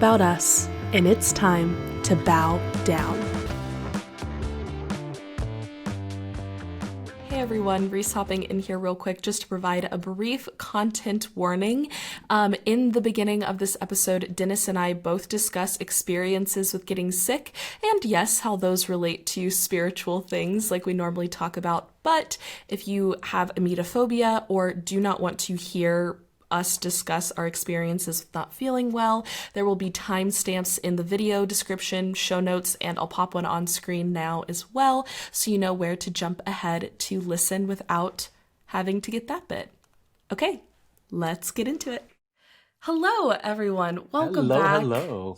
about us, and it's time to bow down. Hey everyone, Reese hopping in here real quick just to provide a brief content warning. In the beginning of this episode, Dennis and I both discuss experiences with getting sick, and yes, how those relate to spiritual things like we normally talk about. But if you have emetophobia or do not want to hear us discuss our experiences with not feeling well, there will be timestamps in the video description, show notes, and I'll pop one on screen now as well, so you know where to jump ahead to listen without having to get that bit. Okay, let's get into it. Hello, everyone. Welcome back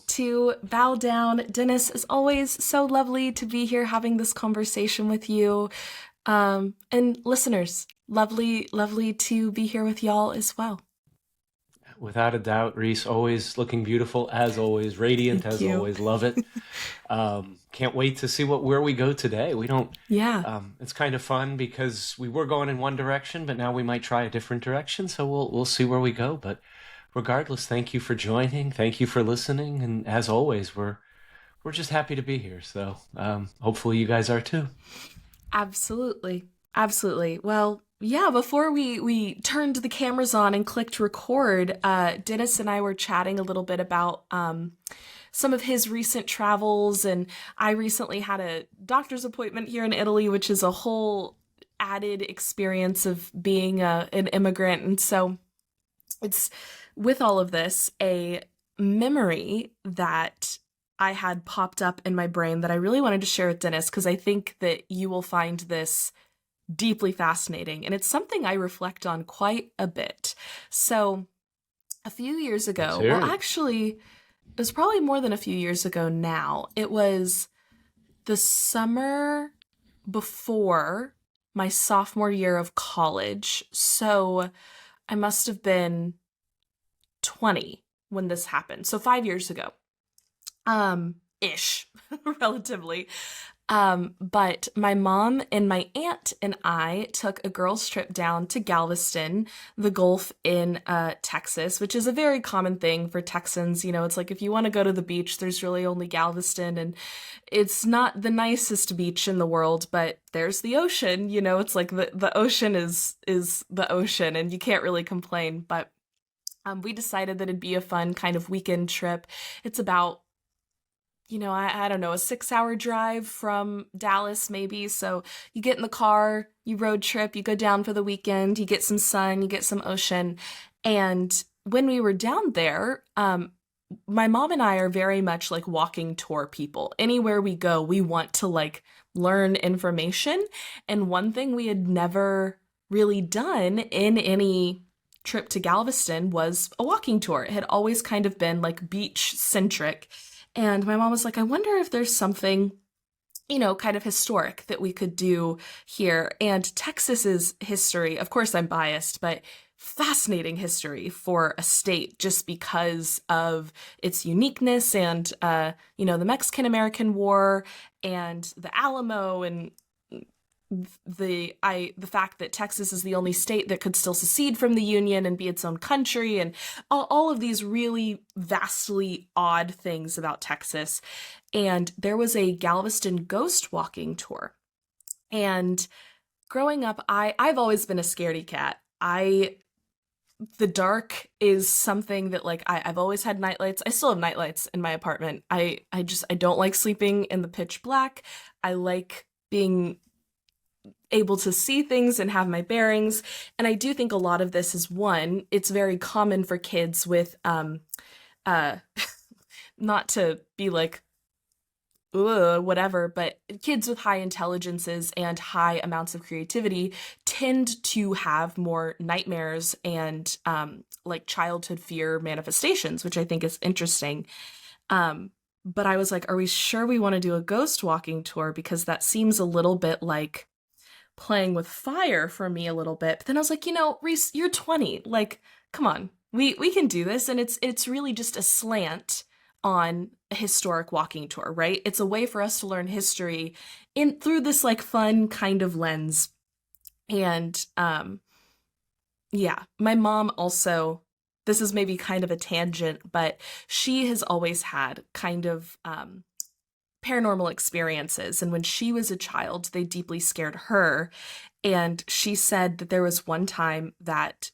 to Bow Down. Dennis, as always, so lovely to be here having this conversation with you. And listeners, lovely to be here with y'all as well. Without a doubt, Reese, always looking beautiful, as always, radiant, Thank as you. always, love it. Can't wait to see where we go today. It's kind of fun because we were going in one direction, but now we might try a different direction, so we'll see where we go. But regardless, thank you for joining, thank you for listening, and as always, we're just happy to be here. So hopefully you guys are too. Absolutely. Well, yeah, before we turned the cameras on and clicked record, Dennis and I were chatting a little bit about some of his recent travels, and I recently had a doctor's appointment here in Italy, which is a whole added experience of being an immigrant. And so it's, with all of this, a memory that I had popped up in my brain that I really wanted to share with Dennis, because I think that you will find this deeply fascinating, and it's something I reflect on quite a bit. So a few years ago, well, actually, it was probably more than a few years ago now. It was the summer before my sophomore year of college. So I must have been 20 when this happened. So 5 years ago. Ish, relatively. But my mom and my aunt and I took a girls' trip down to Galveston, the Gulf in Texas, which is a very common thing for Texans. You know, it's like if you want to go to the beach, there's really only Galveston, and it's not the nicest beach in the world, but there's the ocean. You know, it's like the ocean is the ocean, and you can't really complain. But we decided that it'd be a fun kind of weekend trip. It's about, I don't know, a 6-hour drive from Dallas maybe. So you get in the car, you road trip, you go down for the weekend, you get some sun, you get some ocean. And when we were down there, my mom and I are very much like walking tour people. Anywhere we go, we want to like learn information. And one thing we had never really done in any trip to Galveston was a walking tour. It had always kind of been like beach centric. And my mom was like, I wonder if there's something, kind of historic that we could do here. And Texas's history, of course I'm biased, but fascinating history for a state just because of its uniqueness and, the Mexican-American War and the Alamo and the fact that Texas is the only state that could still secede from the Union and be its own country, and all of these really vastly odd things about Texas. And there was a Galveston ghost walking tour. And growing up, I've always been a scaredy cat. The dark is something that like I've always had nightlights. I still have nightlights in my apartment. I don't like sleeping in the pitch black. I like being able to see things and have my bearings. And I do think a lot of this is one, it's very common for kids with, not to be like, whatever, but kids with high intelligences and high amounts of creativity tend to have more nightmares and like childhood fear manifestations, which I think is interesting. But I was like, are we sure we want to do a ghost walking tour? Because that seems a little bit like playing with fire for me a little bit. But then I was like, Reese, you're 20. Like, come on, we can do this. And it's really just a slant on a historic walking tour, right? It's a way for us to learn history through this like fun kind of lens. And yeah, my mom also this is maybe kind of a tangent, but she has always had kind of paranormal experiences. And when she was a child, they deeply scared her. And she said that there was one time that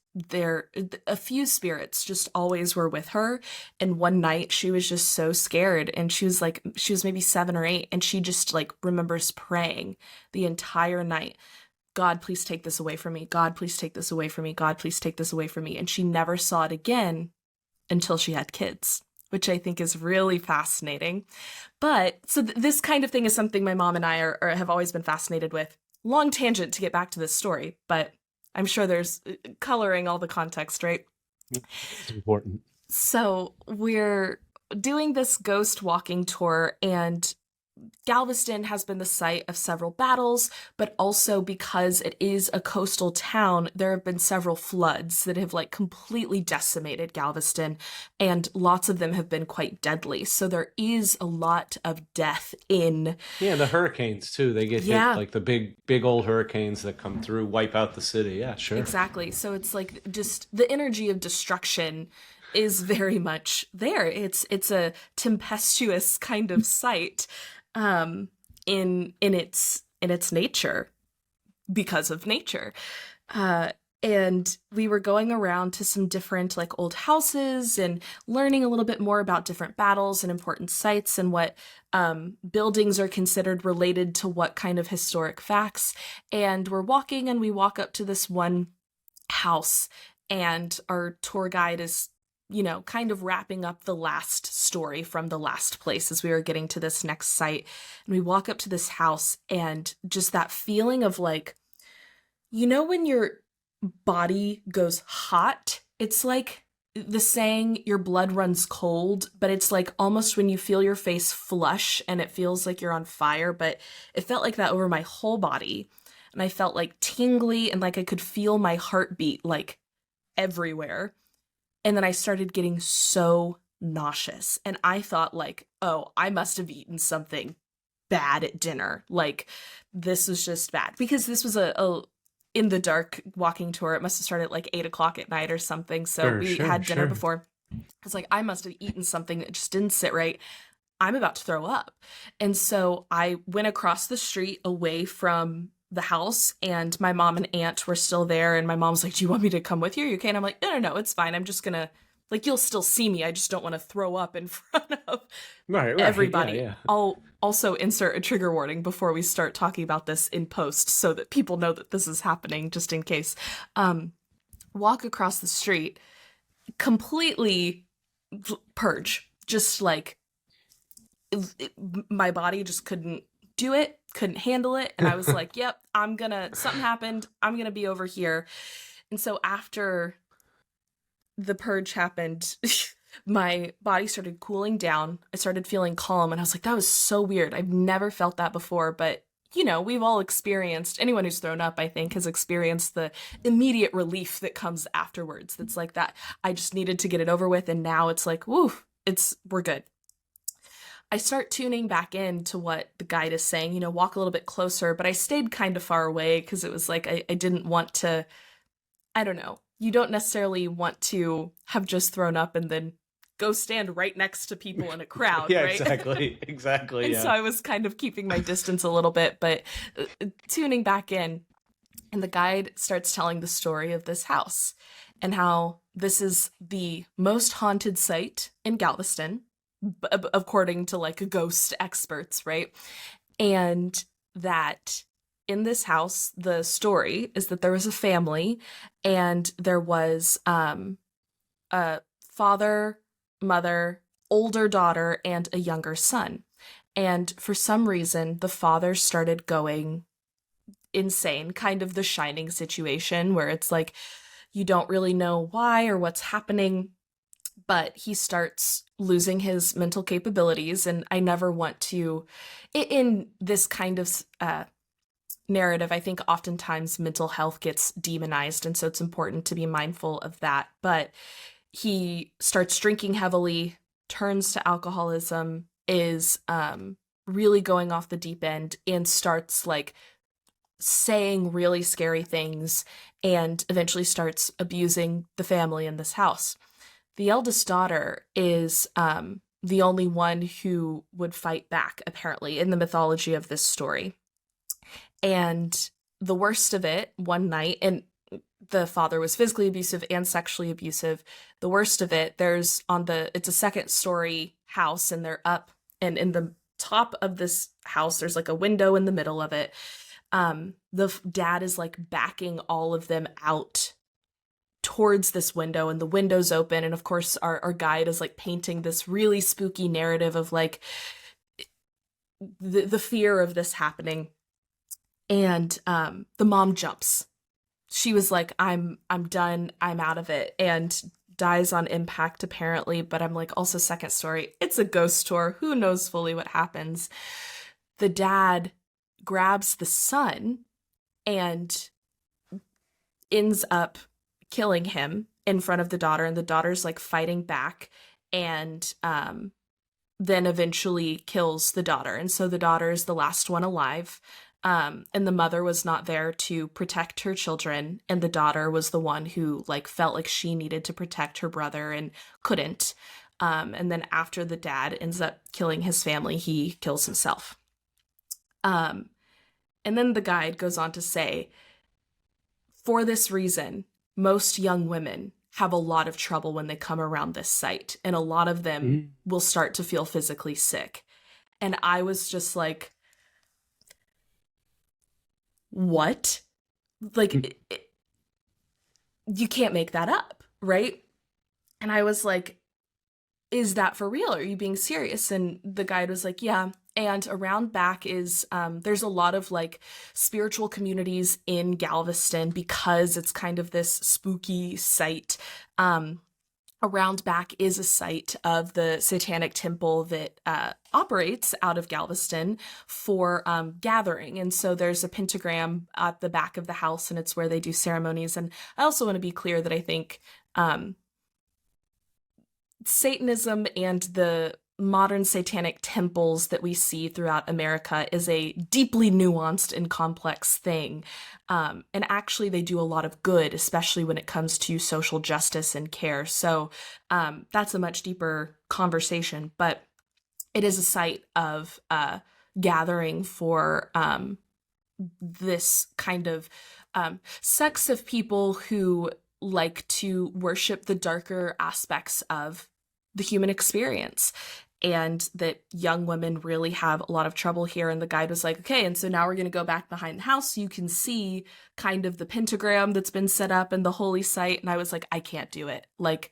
a few spirits just always were with her. And one night she was just so scared, and she was maybe 7 or 8. And she just like remembers praying the entire night. God, please take this away from me. God, please take this away from me. God, please take this away from me. And she never saw it again until she had kids, which I think is really fascinating. But so this kind of thing is something my mom and I have always been fascinated with. Long tangent to get back to this story, but I'm sure there's coloring all the context, right? It's important. So we're doing this ghost walking tour, and Galveston has been the site of several battles, but also because it is a coastal town, there have been several floods that have like completely decimated Galveston, and lots of them have been quite deadly. So there is a lot of death in... Yeah, the hurricanes too. They get hit, like the big old hurricanes that come through, wipe out the city. Yeah, sure. Exactly. So it's like just the energy of destruction is very much there. It's a tempestuous kind of site. In its nature, because of nature. And we were going around to some different like old houses and learning a little bit more about different battles and important sites and what buildings are considered related to what kind of historic facts. And we're walking, and we walk up to this one house, and our tour guide is kind of wrapping up the last story from the last place as we were getting to this next site. And we walk up to this house, and just that feeling of like, when your body goes hot, it's like the saying, your blood runs cold, but it's like almost when you feel your face flush and it feels like you're on fire, but it felt like that over my whole body. And I felt like tingly, and like I could feel my heartbeat like everywhere. And then I started getting so nauseous, and I thought like, oh, I must have eaten something bad at dinner. Like, this was just bad, because this was a in the dark walking tour. It must have started at like 8 o'clock at night or something. So we had dinner before. I was like, I must have eaten something that just didn't sit right. I'm about to throw up. And so I went across the street away from the house, and my mom and aunt were still there, and my mom's like, do you want me to come with you? Are you okay? And I'm like, no, it's fine. I'm just gonna, like, you'll still see me. I just don't want to throw up in front of everybody. Yeah. I'll also insert a trigger warning before we start talking about this in post, so that people know that this is happening, just in case. Walk across the street, completely purge, just like my body just couldn't do it, couldn't handle it. And I was like, yep, something happened. I'm gonna be over here. And so after the purge happened, my body started cooling down. I started feeling calm, and I was like, that was so weird. I've never felt that before, but we've all experienced, anyone who's thrown up, I think, has experienced the immediate relief that comes afterwards. That's like that. I just needed to get it over with, and now it's like, woo, we're good. I start tuning back in to what the guide is saying, walk a little bit closer, but I stayed kind of far away because it was like I didn't want to, I don't know. You don't necessarily want to have just thrown up and then go stand right next to people in a crowd, yeah, right? Exactly. And so I was kind of keeping my distance a little bit, but tuning back in, and the guide starts telling the story of this house and how this is the most haunted site in Galveston, according to like ghost experts, right? And that in this house, the story is that there was a family, and there was a father, mother, older daughter, and a younger son. And for some reason, the father started going insane, kind of the Shining situation, where it's like you don't really know why or what's happening, but he starts losing his mental capabilities. And I never want to, in this kind of narrative, I think oftentimes mental health gets demonized, and so it's important to be mindful of that. But he starts drinking heavily, turns to alcoholism, is really going off the deep end, and starts like saying really scary things, and eventually starts abusing the family in this house. The eldest daughter is the only one who would fight back, apparently, in the mythology of this story. And the worst of it, one night, and the father was physically abusive and sexually abusive. The worst of it, it's a second story house, and they're up, and in the top of this house, there's like a window in the middle of it. The dad is like backing all of them out towards this window, and the window's open. And of course, our guide is like painting this really spooky narrative of like the fear of this happening. And the mom jumps. She was like, I'm done, I'm out of it, and dies on impact apparently. But I'm like, also second story, it's a ghost tour, who knows fully what happens. The dad grabs the son and ends up killing him in front of the daughter, and the daughter's like fighting back, and then eventually kills the daughter. And so the daughter is the last one alive. And the mother was not there to protect her children, and the daughter was the one who like felt like she needed to protect her brother and couldn't. And then after the dad ends up killing his family, he kills himself. And then the guide goes on to say, for this reason, most young women have a lot of trouble when they come around this site, and a lot of them will start to feel physically sick. And I was just like, what? Like, you can't make that up, right? And I was like, is that for real? Are you being serious? And the guide was like, yeah. And around back is, there's a lot of like spiritual communities in Galveston because it's kind of this spooky site. Around back is a site of the Satanic Temple that operates out of Galveston for gathering. And so there's a pentagram at the back of the house, and it's where they do ceremonies. And I also want to be clear that I think Satanism and the modern satanic temples that we see throughout America is a deeply nuanced and complex thing. And actually they do a lot of good, especially when it comes to social justice and care. So that's a much deeper conversation, but it is a site of gathering for this kind of sects of people who like to worship the darker aspects of the human experience, and that young women really have a lot of trouble here. And the guide was like, okay, and so now we're going to go back behind the house so you can see kind of the pentagram that's been set up in the holy site. And I was like, I can't do it. Like,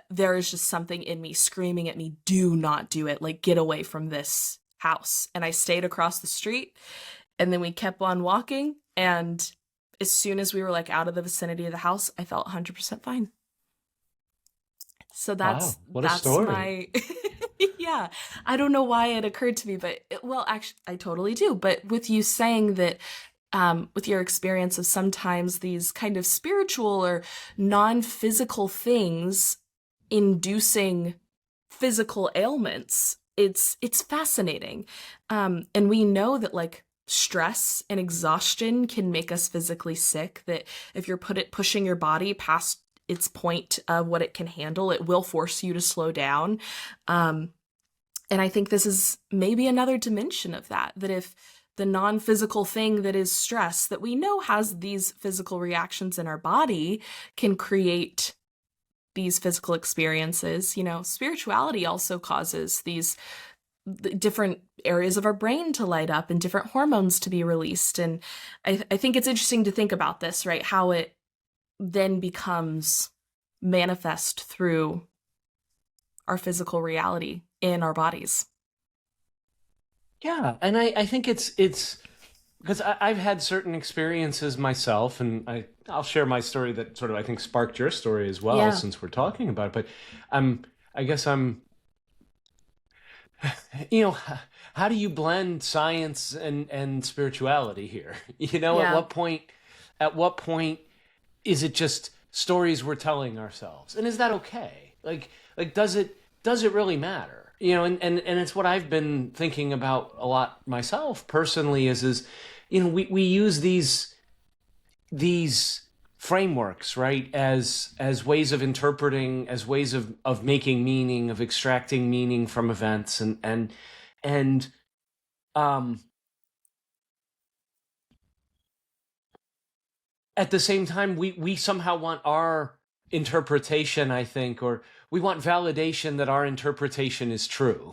there is just something in me screaming at me, do not do it. Like, get away from this house. And I stayed across the street, and then we kept on walking. And as soon as we were like out of the vicinity of the house, I felt 100% fine. So that's wow, what a story. My yeah. I don't know why it occurred to me, but well, actually, I totally do. But with you saying that, with your experience of sometimes these kind of spiritual or non-physical things inducing physical ailments, it's fascinating. And we know that like stress and exhaustion can make us physically sick, that if you're pushing your body past its point of what it can handle, it will force you to slow down. And I think this is maybe another dimension of that if the non-physical thing that is stress, that we know has these physical reactions in our body, can create these physical experiences, spirituality also causes these different areas of our brain to light up and different hormones to be released. And I think it's interesting to think about this, right? How it then becomes manifest through our physical reality in our bodies. Yeah, and I think it's because I've had certain experiences myself, and I'll share my story that sort of I think sparked your story as well, since we're talking about it. But I guess I'm how do you blend science and spirituality here? At what point is it just stories we're telling ourselves? And is that okay? Like does it really matter? And it's what I've been thinking about a lot myself personally is we use these frameworks, right? As ways of interpreting, as ways of making meaning, of extracting meaning from events, and um, at the same time, we somehow want our interpretation, I think, or we want validation that our interpretation is true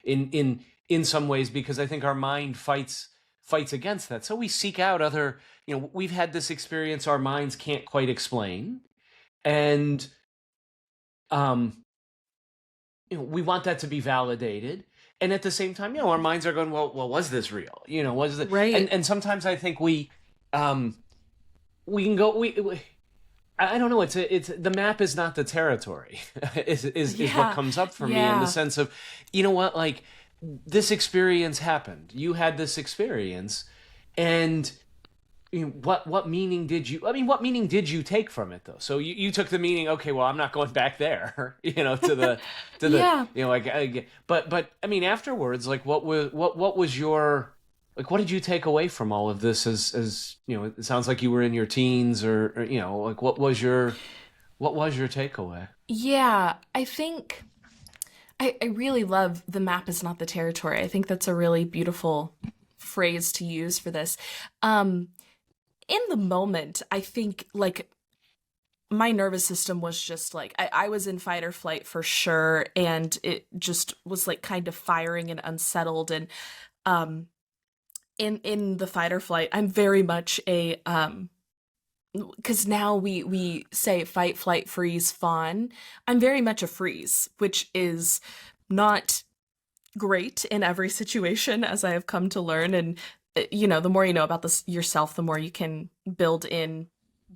in some ways, because I think our mind fights against that. So we seek out other, we've had this experience our minds can't quite explain, and we want that to be validated. And at the same time, our minds are going, well, was this real? Was it Right. And sometimes I think we can go I don't know. It's the map is not the territory. is what comes up for me, in the sense of, what, like, this experience happened. You had this experience, and what meaning did you? I mean, what meaning did you take from it, though? So you took the meaning. Okay, well, I'm not going back there. To the like. But I mean, afterwards, like, what was your, like, what did you take away from all of this? As it sounds like you were in your teens, or like, what was your takeaway? Yeah, I think I really love the map is not the territory. I think that's a really beautiful phrase to use for this. In the moment, I think, like, my nervous system was just like, I was in fight or flight for sure, and it just was like kind of firing and unsettled. And in the fight or flight, I'm very much a because now we say fight, flight, freeze, fawn. I'm very much a freeze, which is not great in every situation, as I have come to learn. And the more you know about this yourself, the more you can build in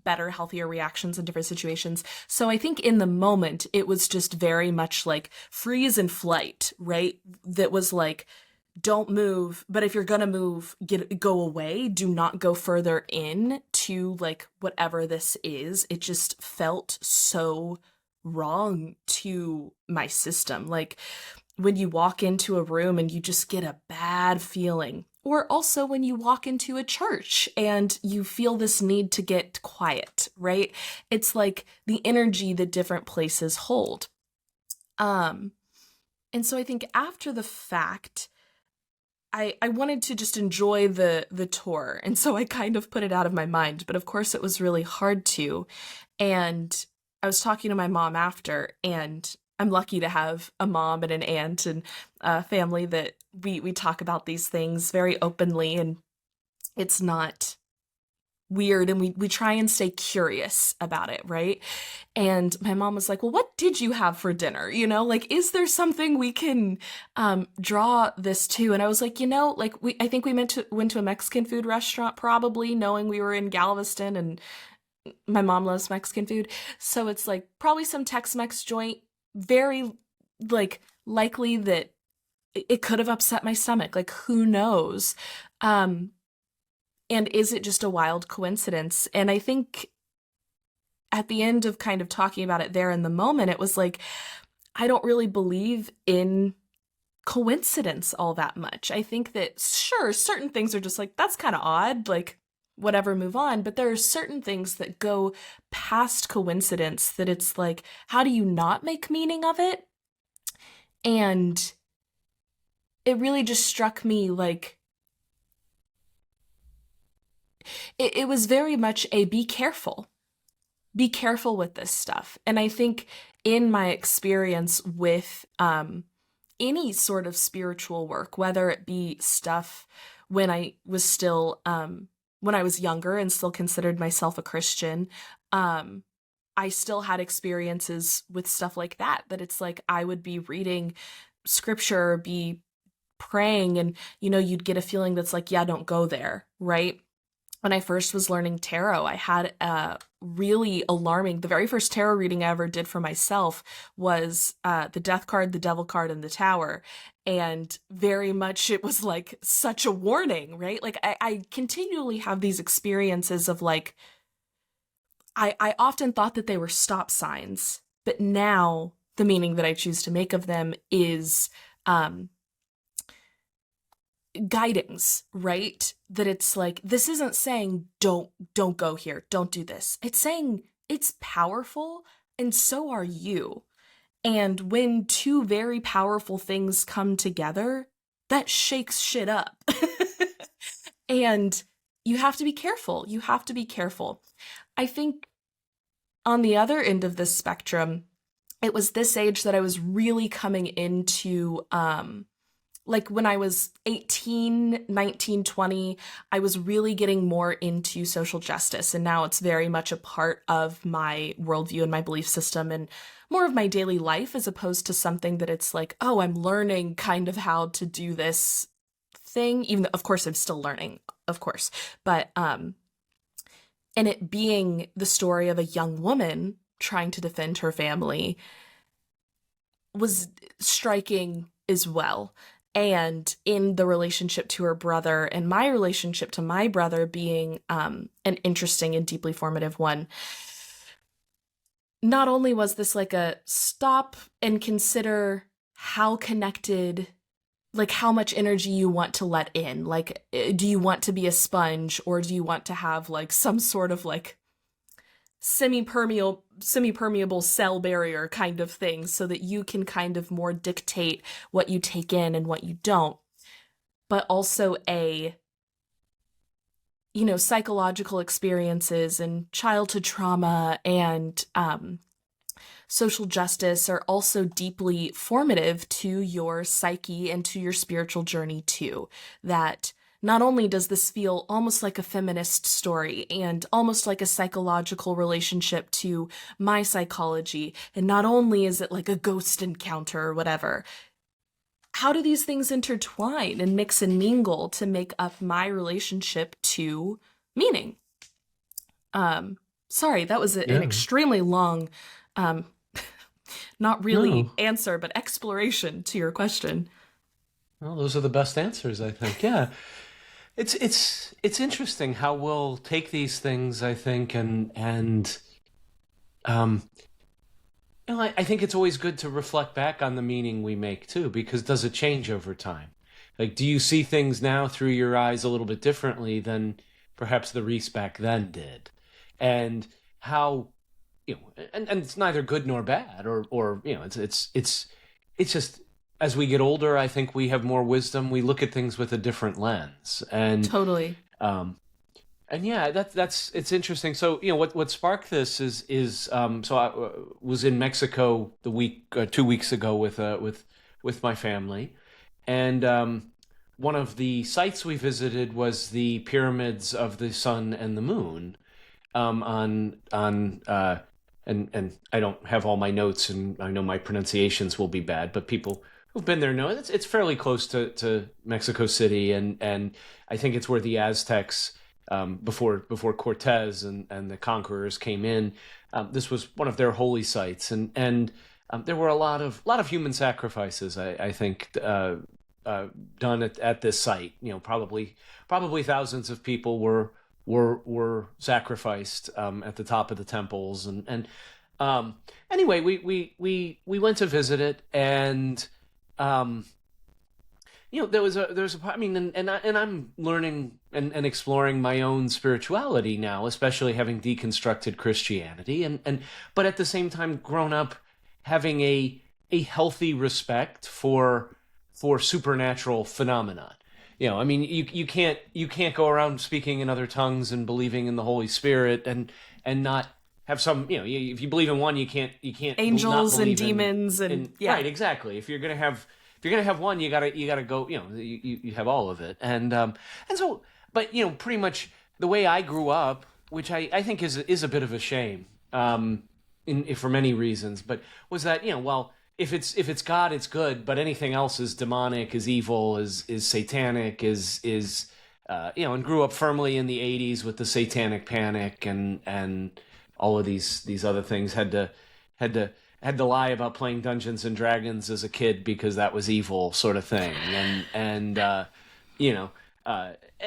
better, healthier reactions in different situations. So I think in the moment, it was just very much like freeze and flight, right? That was like, don't move, but if you're gonna move, go away. Do not go further in to, like, whatever this is. It just felt so wrong to my system. Like, when you walk into a room and you just get a bad feeling, or also when you walk into a church and you feel this need to get quiet, right? It's like the energy that different places hold. And so I think after the fact, I wanted to just enjoy the tour, and so I kind of put it out of my mind, but of course it was really hard to. And I was talking to my mom after, and I'm lucky to have a mom and an aunt and a family that we talk about these things very openly, and it's not weird, and we try and stay curious about it, right? And my mom was like, well, what did you have for dinner? Like, is there something we can draw this to? And I was like, like, I think we went to a Mexican food restaurant, probably, knowing we were in Galveston, and my mom loves Mexican food. So it's like probably some Tex-Mex joint, very, like, likely that it could have upset my stomach. Like, who knows? And is it just a wild coincidence? And I think at the end of kind of talking about it there in the moment, it was like, I don't really believe in coincidence all that much. I think that, sure, certain things are just like, that's kind of odd, like, whatever, move on. But there are certain things that go past coincidence that it's like, how do you not make meaning of it? And it really just struck me like, it was very much a be careful with this stuff. And I think in my experience with any sort of spiritual work, whether it be stuff when I was still when I was younger and still considered myself a Christian, I still had experiences with stuff like that it's like I would be reading scripture, be praying, and you'd get a feeling that's like, yeah, don't go there, right? When I first was learning tarot, I had a really alarming, the very first tarot reading I ever did for myself was the Death card, the Devil card, and the Tower. And very much it was like such a warning, right? Like I continually have these experiences of like, I often thought that they were stop signs, but now the meaning that I choose to make of them is guidings, right? That it's like, this isn't saying don't go here, don't do this. It's saying it's powerful and so are you. And when two very powerful things come together, that shakes shit up. And you have to be careful. You have to be careful. I think on the other end of this spectrum, it was this age that I was really coming into, like when I was 18, 19, 20, I was really getting more into social justice. And now it's very much a part of my worldview and my belief system and more of my daily life, as opposed to something that it's like, oh, I'm learning kind of how to do this thing, even though, of course, I'm still learning, of course. But, and it being the story of a young woman trying to defend her family was striking as well. And in the relationship to her brother and my relationship to my brother being an interesting and deeply formative one, not only was this like a stop and consider how connected, like how much energy you want to let in. Like, do you want to be a sponge, or do you want to have like some sort of like semi-permeable cell barrier kind of thing, so that you can kind of more dictate what you take in and what you don't. But also psychological experiences and childhood trauma and social justice are also deeply formative to your psyche and to your spiritual journey too. That not only does this feel almost like a feminist story and almost like a psychological relationship to my psychology, and not only is it like a ghost encounter or whatever, how do these things intertwine and mix and mingle to make up my relationship to meaning? Sorry, that was an extremely long, not really answer, but exploration to your question. Well, those are the best answers, I think. Yeah. It's interesting how we'll take these things, I think, and I think it's always good to reflect back on the meaning we make too, because does it change over time? Like, do you see things now through your eyes a little bit differently than perhaps the Reese back then did? And how, and it's neither good nor bad, or it's just, as we get older, I think we have more wisdom. We look at things with a different lens, and totally. And yeah, it's interesting. So what sparked this is so I was in Mexico 2 weeks ago with my family, and one of the sites we visited was the pyramids of the sun and the moon, on and I don't have all my notes, and I know my pronunciations will be bad, but people who've been there know it's fairly close to Mexico City, and I think it's where the Aztecs, before Cortez and the conquerors came in, this was one of their holy sites, and there were a lot of human sacrifices, I think, done at this site. Probably thousands of people were sacrificed at the top of the temples, and anyway, we went to visit it, and there was I mean, and I'm learning and exploring my own spirituality now, especially having deconstructed Christianity, and but at the same time grown up having a healthy respect for supernatural phenomena. I mean, you can't go around speaking in other tongues and believing in the Holy Spirit and not have some, if you believe in one, you can't angels and demons and yeah. Right, exactly. If you're gonna have one, you gotta go. You have all of it, and so, but pretty much the way I grew up, which I think is a bit of a shame, for many reasons, but was that well, if it's God, it's good, but anything else is demonic, is evil, is satanic, is and grew up firmly in the '80s with the Satanic Panic and all of these other things. Had to lie about playing Dungeons and Dragons as a kid because that was evil, sort of thing. And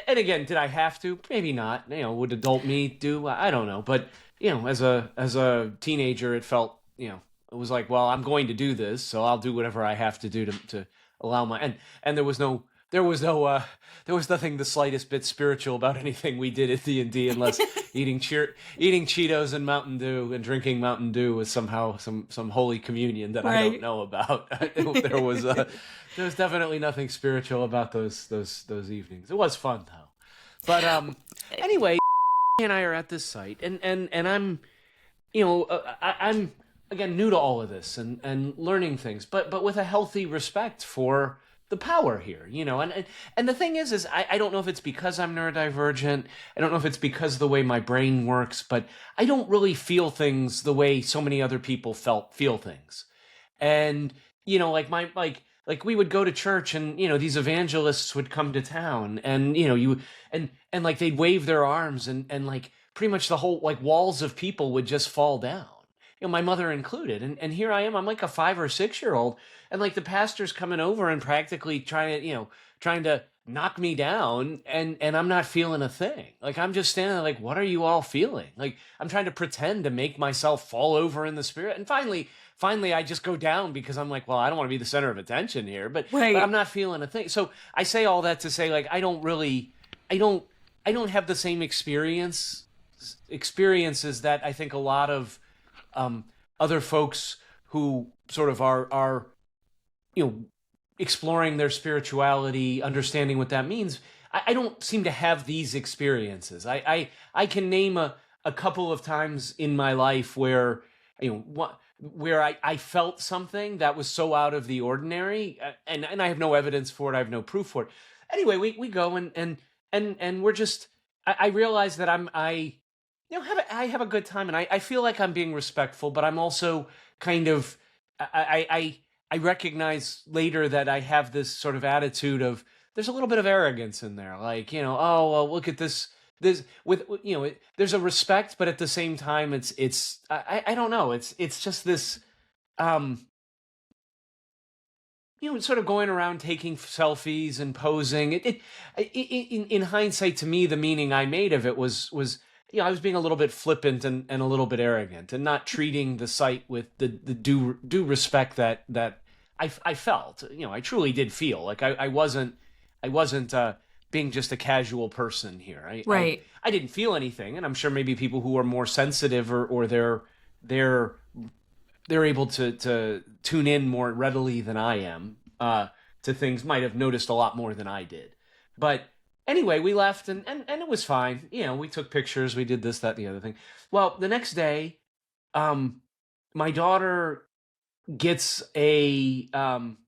again, did I have to? Maybe not. Would adult me do? I don't know. But as a teenager, it felt it was like, well, I'm going to do this, so I'll do whatever I have to do to allow my and there was no there was no there was nothing the slightest bit spiritual about anything we did at D&D, unless eating Cheetos and Mountain Dew and drinking Mountain Dew was somehow some holy communion that I don't know about. There was definitely nothing spiritual about those evenings. It was fun though. But anyway, and I are at this site, and I'm, I'm again new to all of this and learning things, but with a healthy respect for the power here, and the thing is I don't know if it's because I'm neurodivergent. I don't know if it's because of the way my brain works, but I don't really feel things the way so many other people feel things. And, like we would go to church and, these evangelists would come to town and, and like they'd wave their arms and like pretty much the whole like walls of people would just fall down. My mother included. And here I am, I'm like a 5 or 6 year old, and like the pastor's coming over and practically trying to knock me down, and I'm not feeling a thing. Like I'm just standing there like, what are you all feeling? Like I'm trying to pretend to make myself fall over in the spirit. And finally I just go down because I'm like, well, I don't want to be the center of attention here, but I'm not feeling a thing. So I say all that to say, like, I don't have the same experiences that I think a lot of other folks who sort of are exploring their spirituality, understanding what that means. I don't seem to have these experiences. I can name a couple of times in my life where where I felt something that was so out of the ordinary, and I have no evidence for it. I have no proof for it. Anyway, we go and we're just. I realize that I have a good time, and I feel like I'm being respectful, but I'm also kind of I recognize later that I have this sort of attitude of there's a little bit of arrogance in there, like oh well, look at this with there's a respect, but at the same time it's I don't know, it's just this sort of going around taking selfies and posing. In hindsight, to me, the meaning I made of it was I was being a little bit flippant and a little bit arrogant, and not treating the site with the due respect that I felt. I truly did feel like I wasn't being just a casual person here. I didn't feel anything, and I'm sure maybe people who are more sensitive or they're able to tune in more readily than I am to things might have noticed a lot more than I did. But anyway, we left and it was fine. We took pictures, we did this, that, and the other thing. Well, the next day, my daughter gets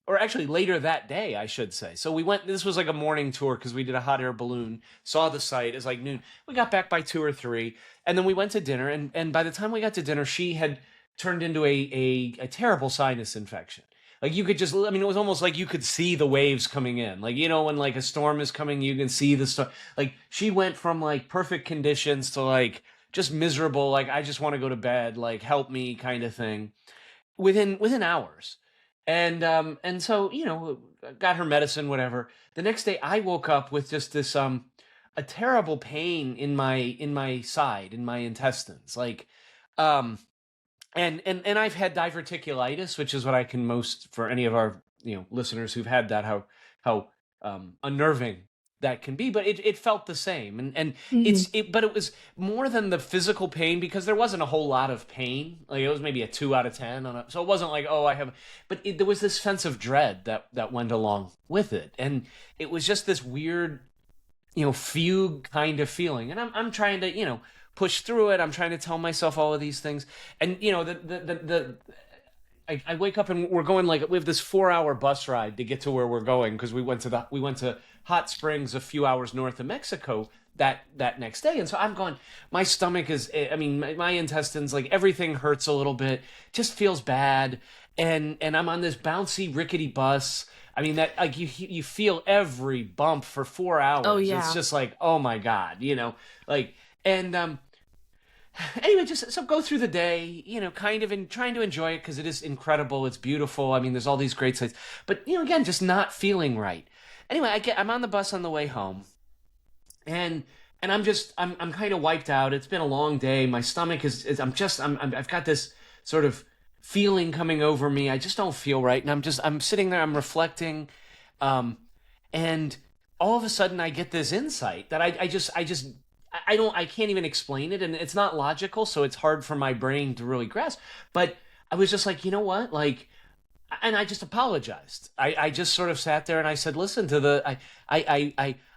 or actually later that day, I should say. So we went, this was like a morning tour because we did a hot air balloon, saw the site. It's like noon. We got back by 2 or 3, and then we went to dinner. And by the time we got to dinner, she had turned into a terrible sinus infection. Like you could just, it was almost like you could see the waves coming in. Like, when like a storm is coming, you can see the storm. Like she went from like perfect conditions to like just miserable. Like, I just want to go to bed, like help me kind of thing within hours. And so, got her medicine, whatever. The next day I woke up with just this, a terrible pain in my side, in my intestines. Like, and I've had diverticulitis, which is what I can most, for any of our listeners who've had that, how unnerving that can be. But it felt the same, and but it was more than the physical pain, because there wasn't a whole lot of pain. Like it was maybe a 2 out of 10 so it wasn't like, oh, I have. But there was this sense of dread that went along with it, and it was just this weird, fugue kind of feeling. And I'm trying to push through it. I'm trying to tell myself all of these things. And, I wake up and we're going, like, we have this 4-hour bus ride to get to where we're going, because we went to Hot Springs a few hours north of Mexico that next day. And so I'm going, my stomach is, my intestines, like everything hurts a little bit, just feels bad. And I'm on this bouncy, rickety bus. That, like, you feel every bump for 4 hours. Oh, yeah. It's just like, oh my God, like, and anyway, just so go through the day, kind of trying to enjoy it, because it is incredible. It's beautiful. There's all these great sights, but again, just not feeling right. Anyway, I'm on the bus on the way home, and I'm kind of wiped out. It's been a long day. My stomach I've got this sort of feeling coming over me. I just don't feel right, and I'm sitting there. I'm reflecting, And all of a sudden I get this insight that I can't even explain it, and it's not logical, so it's hard for my brain to really grasp. But I was just like, you know what? Like, and I just apologized. I just sort of sat there and I said, listen to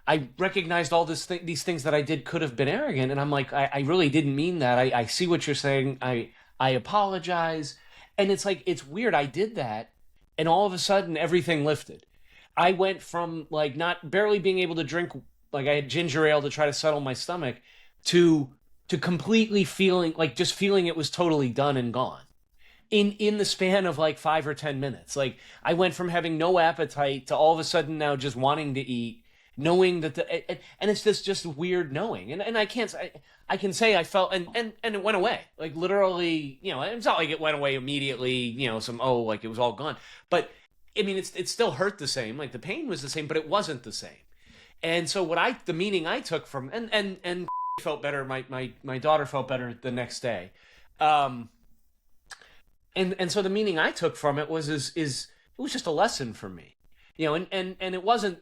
I recognized all these things that I did could have been arrogant. And I'm like, I really didn't mean that. I see what you're saying. I apologize. And it's like, it's weird. I did that. And all of a sudden everything lifted. I went from like not barely being able to drink, like I had ginger ale to try to settle my stomach, to completely feeling like just feeling it was totally done and gone in the span of like 5 or 10 minutes. Like I went from having no appetite to all of a sudden now just wanting to eat, knowing that and it's just weird knowing. And I can say I felt, and it went away. Like literally, it's not like it went away immediately, like it was all gone. But I mean, it still hurt the same. Like the pain was the same, but it wasn't the same. And so the meaning I took from, and felt better. My daughter felt better the next day. And so the meaning I took from it was it was just a lesson for me, and it wasn't,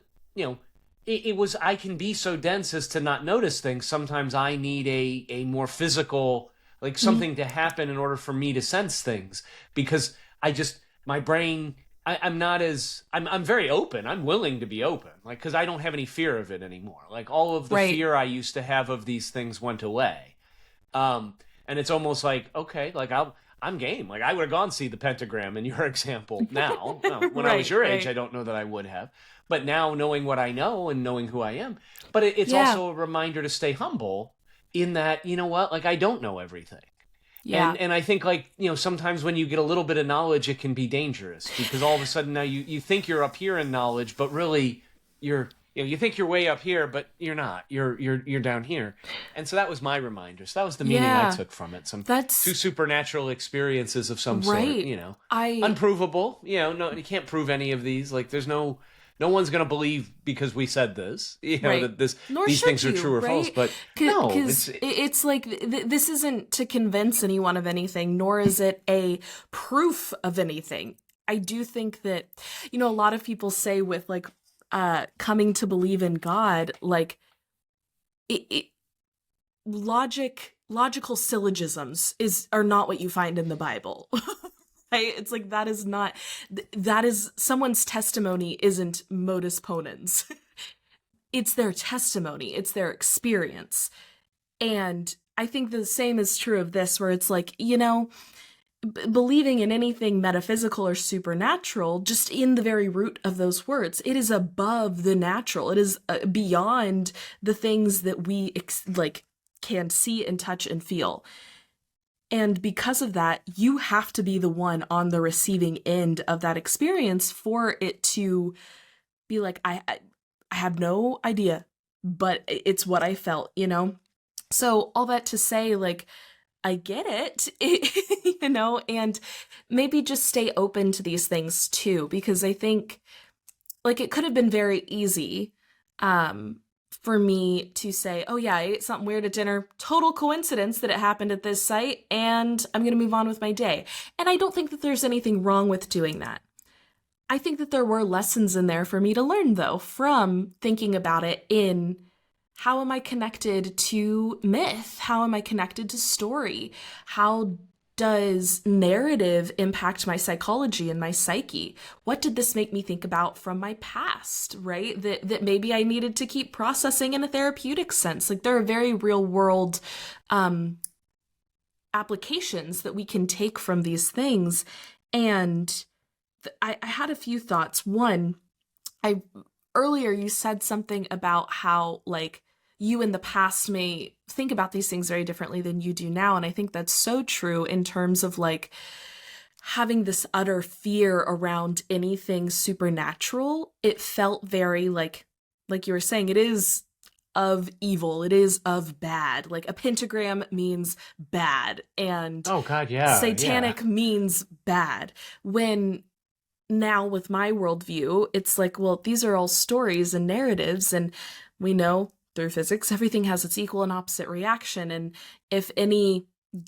it was, I can be so dense as to not notice things. Sometimes I need a more physical, like something to happen in order for me to sense things, because my brain, I'm very open. I'm willing to be open, like, because I don't have any fear of it anymore. Like all of the fear I used to have of these things went away. And it's almost like, okay, like I'm game. Like I would have gone see the pentagram in your example now. When I was your age, I don't know that I would have. But now knowing what I know and knowing who I am. But it's also a reminder to stay humble in that, you know what, like I don't know everything. Yeah. And I think like, sometimes when you get a little bit of knowledge, it can be dangerous, because all of a sudden now you think you're up here in knowledge, but really you think you're way up here, but you're not. You're down here. And so that was my reminder. So that was the meaning I took from it. Two supernatural experiences of some sort, unprovable. No, you can't prove any of these. Like there's no one's going to believe because we said this, that these things are true or false. But no, it's like this isn't to convince anyone of anything, nor is it a proof of anything. I do think that, a lot of people say with like coming to believe in God, like logical syllogisms are not what you find in the Bible. It's like that is someone's testimony isn't modus ponens. It's their testimony, it's their experience. And I think the same is true of this, where it's like, believing in anything metaphysical or supernatural, just in the very root of those words, it is above the natural. It is beyond the things that we can see and touch and feel. And because of that, you have to be the one on the receiving end of that experience for it to be like, I have no idea, but it's what I felt, So all that to say, like, I get it, and maybe just stay open to these things too, because I think like it could have been very easy, for me to say, oh yeah, I ate something weird at dinner, total coincidence that it happened at this site, and I'm going to move on with my day. And I don't think that there's anything wrong with doing that. I think that there were lessons in there for me to learn, though, from thinking about it in how am I connected to myth? How am I connected to story? How does narrative impact my psychology and my psyche? What did this make me think about from my past, right? That maybe I needed to keep processing in a therapeutic sense. Like there are very real world applications that we can take from these things. And I had a few thoughts. One, earlier you said something about how like you in the past may think about these things very differently than you do now. And I think that's so true in terms of like having this utter fear around anything supernatural. It felt very like you were saying, it is of evil. It is of bad. Like a pentagram means bad. And oh God, yeah, satanic means bad. When now with my worldview, it's like, well, these are all stories and narratives, and we know through physics, everything has its equal and opposite reaction. And if any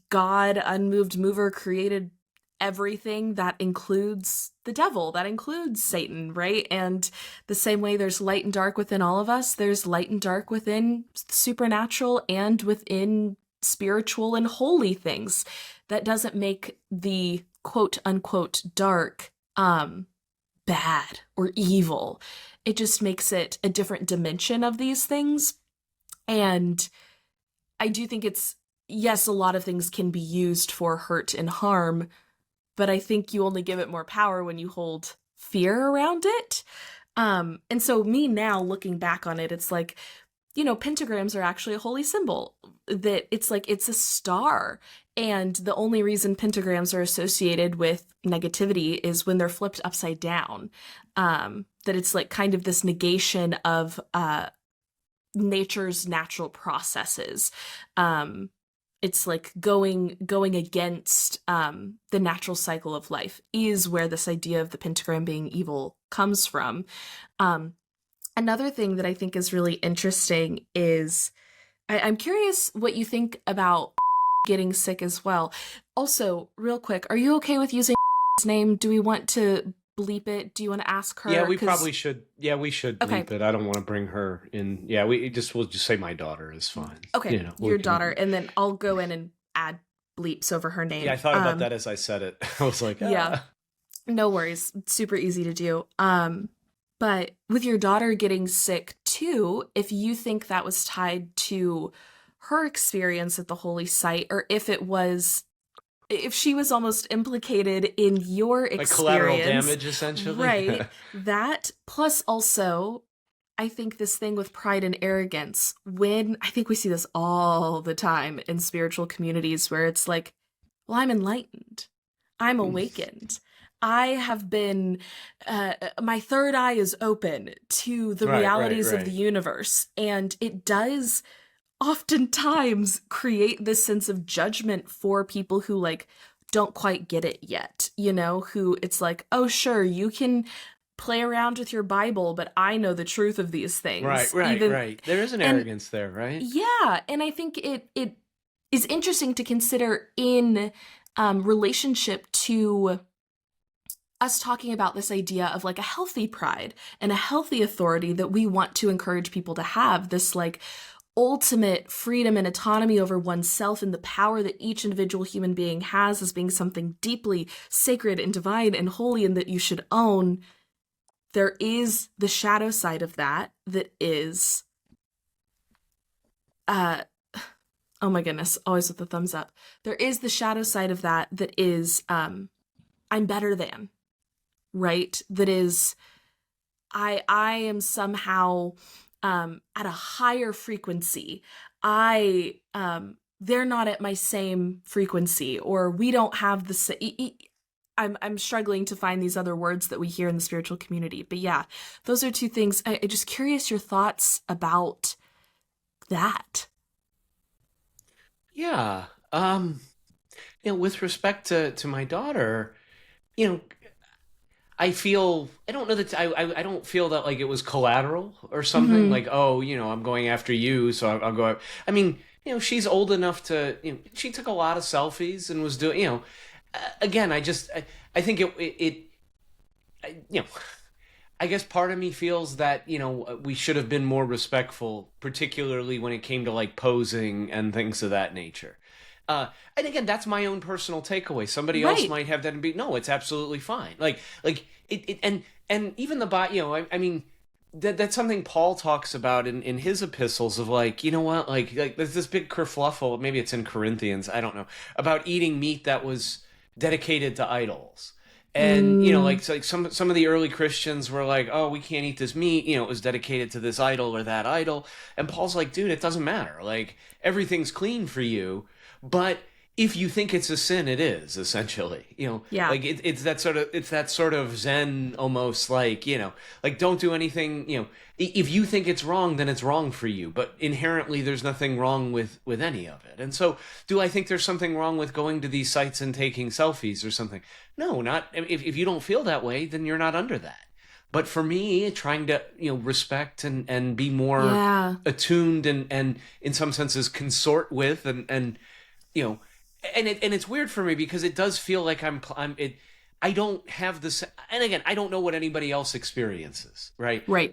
God, unmoved mover created everything that includes the devil, that includes Satan, right? And the same way there's light and dark within all of us, there's light and dark within supernatural and within spiritual and holy things. That doesn't make the quote unquote dark bad or evil. It just makes it a different dimension of these things. And I do think yes, a lot of things can be used for hurt and harm, but I think you only give it more power when you hold fear around it. And so me now looking back on it, it's like, pentagrams are actually a holy symbol, that it's like, it's a star. And the only reason pentagrams are associated with negativity is when they're flipped upside down. That it's like kind of this negation of nature's natural processes. It's like going against the natural cycle of life is where this idea of the pentagram being evil comes from. Another thing that I think is really interesting is I'm curious what you think about getting sick as well. Also, real quick, are you okay with using his name? Do we want to bleep it? Do you want to ask her? Yeah, we probably should. Yeah, we should bleep it. I don't want to bring her in. Yeah, we'll just say my daughter is fine. Okay, your daughter, and then I'll go in and add bleeps over her name. Yeah, I thought about that as I said it. I was like, yeah, no worries. It's super easy to do. But with your daughter getting sick too, if you think that was tied to her experience at the holy site, or if she was almost implicated in your experience. Like collateral damage, essentially. Right. That, plus also, I think this thing with pride and arrogance, I think we see this all the time in spiritual communities where it's like, well, I'm enlightened. I'm awakened. I have been, my third eye is open to the realities of the universe. And it does oftentimes create this sense of judgment for people who like don't quite get it yet, who it's like, oh, sure, you can play around with your Bible, but I know the truth of these things. Right. There is an arrogance there, right? Yeah. And I think it is interesting to consider in relationship to us talking about this idea of like a healthy pride and a healthy authority that we want to encourage people to have, this like ultimate freedom and autonomy over oneself and the power that each individual human being has as being something deeply sacred and divine and holy and that you should own. There is the shadow side of that is, oh my goodness, always with the thumbs up. There is the shadow side of that is, I'm better than, right? That is, I am somehow at a higher frequency. They're not at my same frequency, or we don't have the same. I'm struggling to find these other words that we hear in the spiritual community. But yeah, those are two things. I'm just curious your thoughts about that. Yeah. With respect to my daughter, I don't know that I don't feel that like it was collateral or something. Mm-hmm. Like, oh, I'm going after you, so I'll go. I mean, she's old enough to, she took a lot of selfies and was doing, again, I think I guess part of me feels that, we should have been more respectful, particularly when it came to like posing and things of that nature. And again, that's my own personal takeaway. Somebody else might have that and be, no, it's absolutely fine. Like it and even the body, I mean, that's something Paul talks about in his epistles of like, what, like there's this big kerfluffle, maybe it's in Corinthians, I don't know, about eating meat that was dedicated to idols. And, like some of the early Christians were like, oh, we can't eat this meat. It was dedicated to this idol or that idol. And Paul's like, dude, it doesn't matter. Like everything's clean for you. But if you think it's a sin, it is essentially, yeah. Like it's that sort of Zen almost like, like don't do anything, if you think it's wrong, then it's wrong for you. But inherently there's nothing wrong with any of it. And so do I think there's something wrong with going to these sites and taking selfies or something? No, not if you don't feel that way, then you're not under that. But for me, trying to, respect and be more attuned and in some senses consort with and and it's weird for me because it does feel like I don't have this, and again, I don't know what anybody else experiences, right? Right.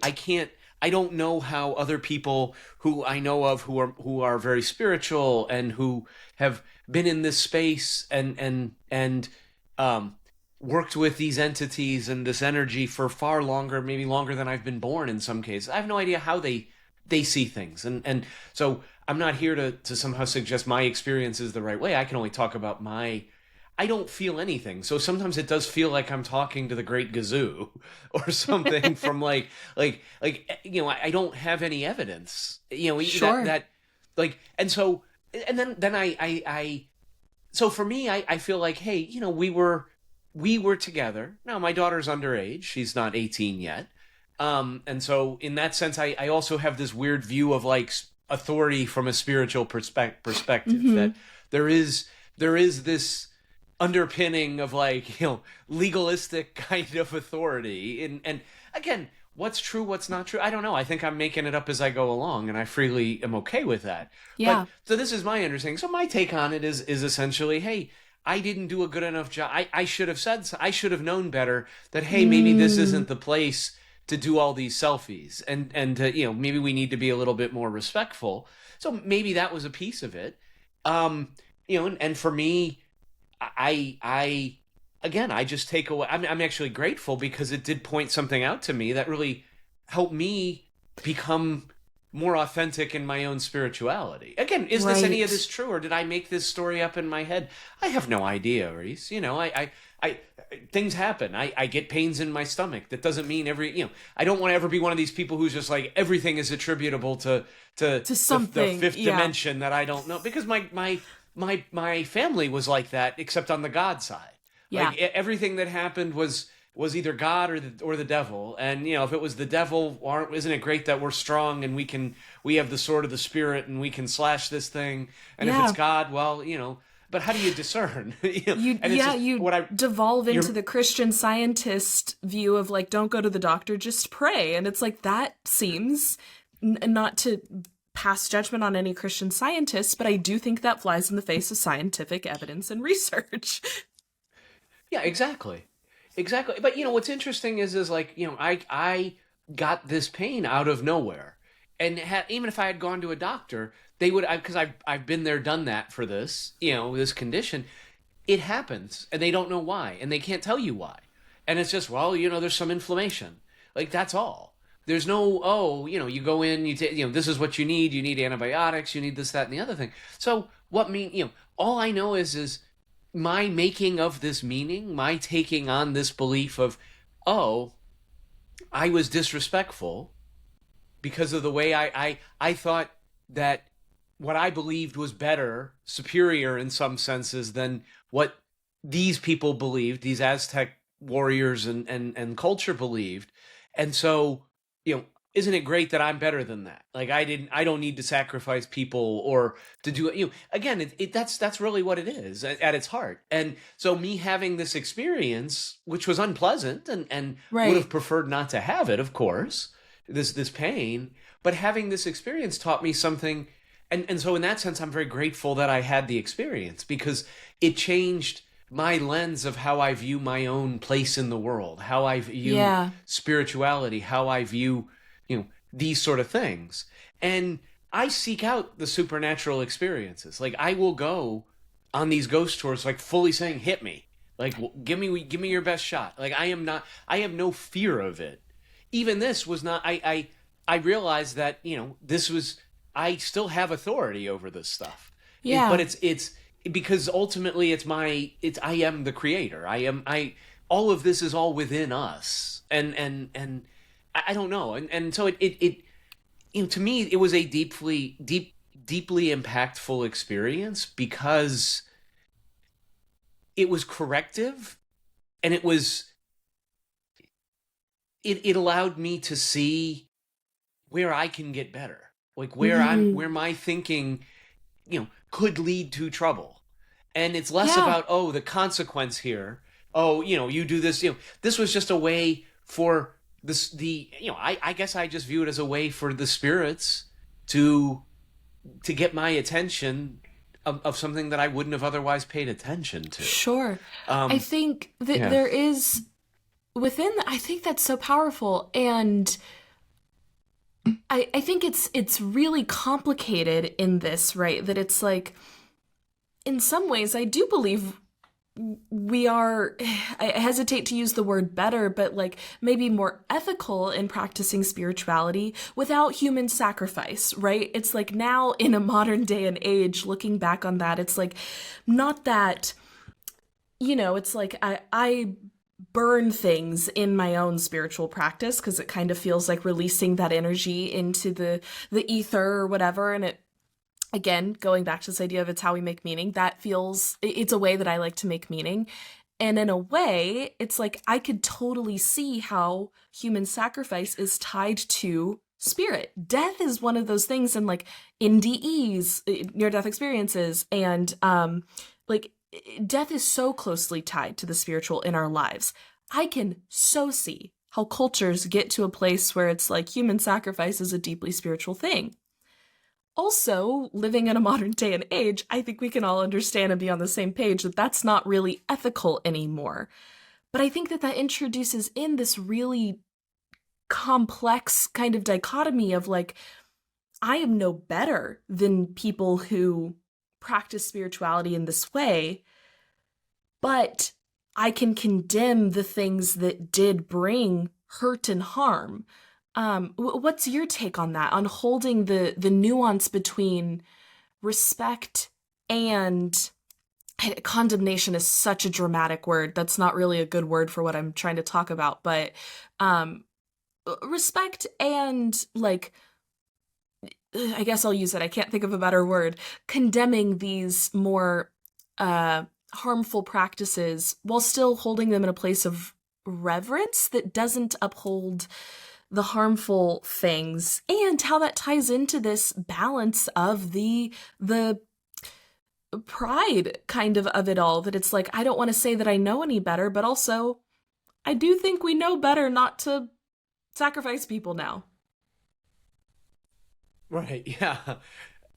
I don't know how other people who I know of who are very spiritual and who have been in this space and worked with these entities and this energy for far longer, maybe longer than I've been born in some cases. I have no idea how they see things. And so I'm not here to somehow suggest my experience is the right way. I can only talk about I don't feel anything. So sometimes it does feel like I'm talking to the Great Gazoo or something from like, I don't have any evidence, Sure. that and so, and then I so for me, I feel like, hey, we were together. Now my daughter's underage. She's not 18 yet. And so in that sense, I also have this weird view of like authority from a spiritual perspective Mm-hmm. that there is this underpinning of like, legalistic kind of authority. And again, what's true, what's not true, I don't know. I think I'm making it up as I go along, and I freely am okay with that. Yeah. But so this is my understanding. So my take on it is essentially, hey, I didn't do a good enough job. I should have said so. I should have known better that, hey, maybe this isn't the place to do all these selfies, and to, maybe we need to be a little bit more respectful. So maybe that was a piece of it. And for me, I again, I just take away. I'm actually grateful because it did point something out to me that really helped me become more authentic in my own spirituality. Again, is this any of this true, or did I make this story up in my head? I have no idea, Reese. I things happen. I get pains in my stomach. That doesn't mean I don't want to ever be one of these people who's just like everything is attributable to something, the fifth dimension that I don't know, because my family was like that, except on the God side. Yeah. Like everything that happened was either God or the devil. And if it was the devil, isn't it great that we're strong and we have the sword of the spirit and we can slash this thing? And if it's God, well, but how do you discern? You devolve into the Christian Scientist view of like, don't go to the doctor, just pray. And it's like, that seems, not to pass judgment on any Christian Scientists, but I do think that flies in the face of scientific evidence and research. Yeah, exactly. Exactly. But what's interesting is like, I got this pain out of nowhere. And even if I had gone to a doctor, they would, because I've been there, done that for this, this condition. It happens and they don't know why, and they can't tell you why. And it's just, well, there's some inflammation. Like, that's all. There's no, you go in, you take, this is what you need antibiotics, you need this, that, and the other thing. So all I know is my making of this meaning, my taking on this belief of, oh, I was disrespectful because of the way I thought that what I believed was better, superior in some senses than what these people believed, these Aztec warriors and culture believed. And so, isn't it great that I'm better than that? Like, I don't need to sacrifice people or to do it. Again, that's really what it is at its heart. And so me having this experience, which was unpleasant and Right. would have preferred not to have it, of course, this pain, but having this experience taught me something. And so in that sense, I'm very grateful that I had the experience, because it changed my lens of how I view my own place in the world, how I view spirituality, how I view these sort of things. And I seek out the supernatural experiences. Like, I will go on these ghost tours, like fully saying, hit me, like, give me your best shot. Like, I have no fear of it. Even this was not, I realized that, this was, I still have authority over this stuff. Yeah. But it's because ultimately I am the creator. All of this is all within us. And I don't know. And so it to me, it was a deeply impactful experience, because it was corrective, and it allowed me to see where I can get better, like where where my thinking, could lead to trouble. And it's less about, the consequence here. Oh, you do this, this was just a way for I guess I just view it as a way for the spirits to get my attention of something that I wouldn't have otherwise paid attention to. Sure. I think that there is I think that's so powerful. And I think it's really complicated in this, right? That it's like, in some ways, I do believe we are, I hesitate to use the word better, but like maybe more ethical in practicing spirituality without human sacrifice, right? It's like now in a modern day and age, looking back on that, it's like not that, it's like I burn things in my own spiritual practice because it kind of feels like releasing that energy into the ether or whatever. And it, again, going back to this idea of it's how we make meaning, it's a way that I like to make meaning. And in a way, it's like I could totally see how human sacrifice is tied to spirit. Death is one of those things, and like NDEs, near-death experiences, and like death is so closely tied to the spiritual in our lives. I can so see how cultures get to a place where it's like human sacrifice is a deeply spiritual thing. Also, living in a modern day and age, I think we can all understand and be on the same page that that's not really ethical anymore. But I think that introduces in this really complex kind of dichotomy of like, I am no better than people who practice spirituality in this way, but I can condemn the things that did bring hurt and harm. What's your take on that, on holding the nuance between respect and condemnation is such a dramatic word. That's not really a good word for what I'm trying to talk about, but respect and like, I guess I'll use it. I can't think of a better word. Condemning these more harmful practices while still holding them in a place of reverence that doesn't uphold the harmful things, and how that ties into this balance of the pride kind of it all, that it's like, I don't want to say that I know any better, but also I do think we know better not to sacrifice people now. Right. Yeah.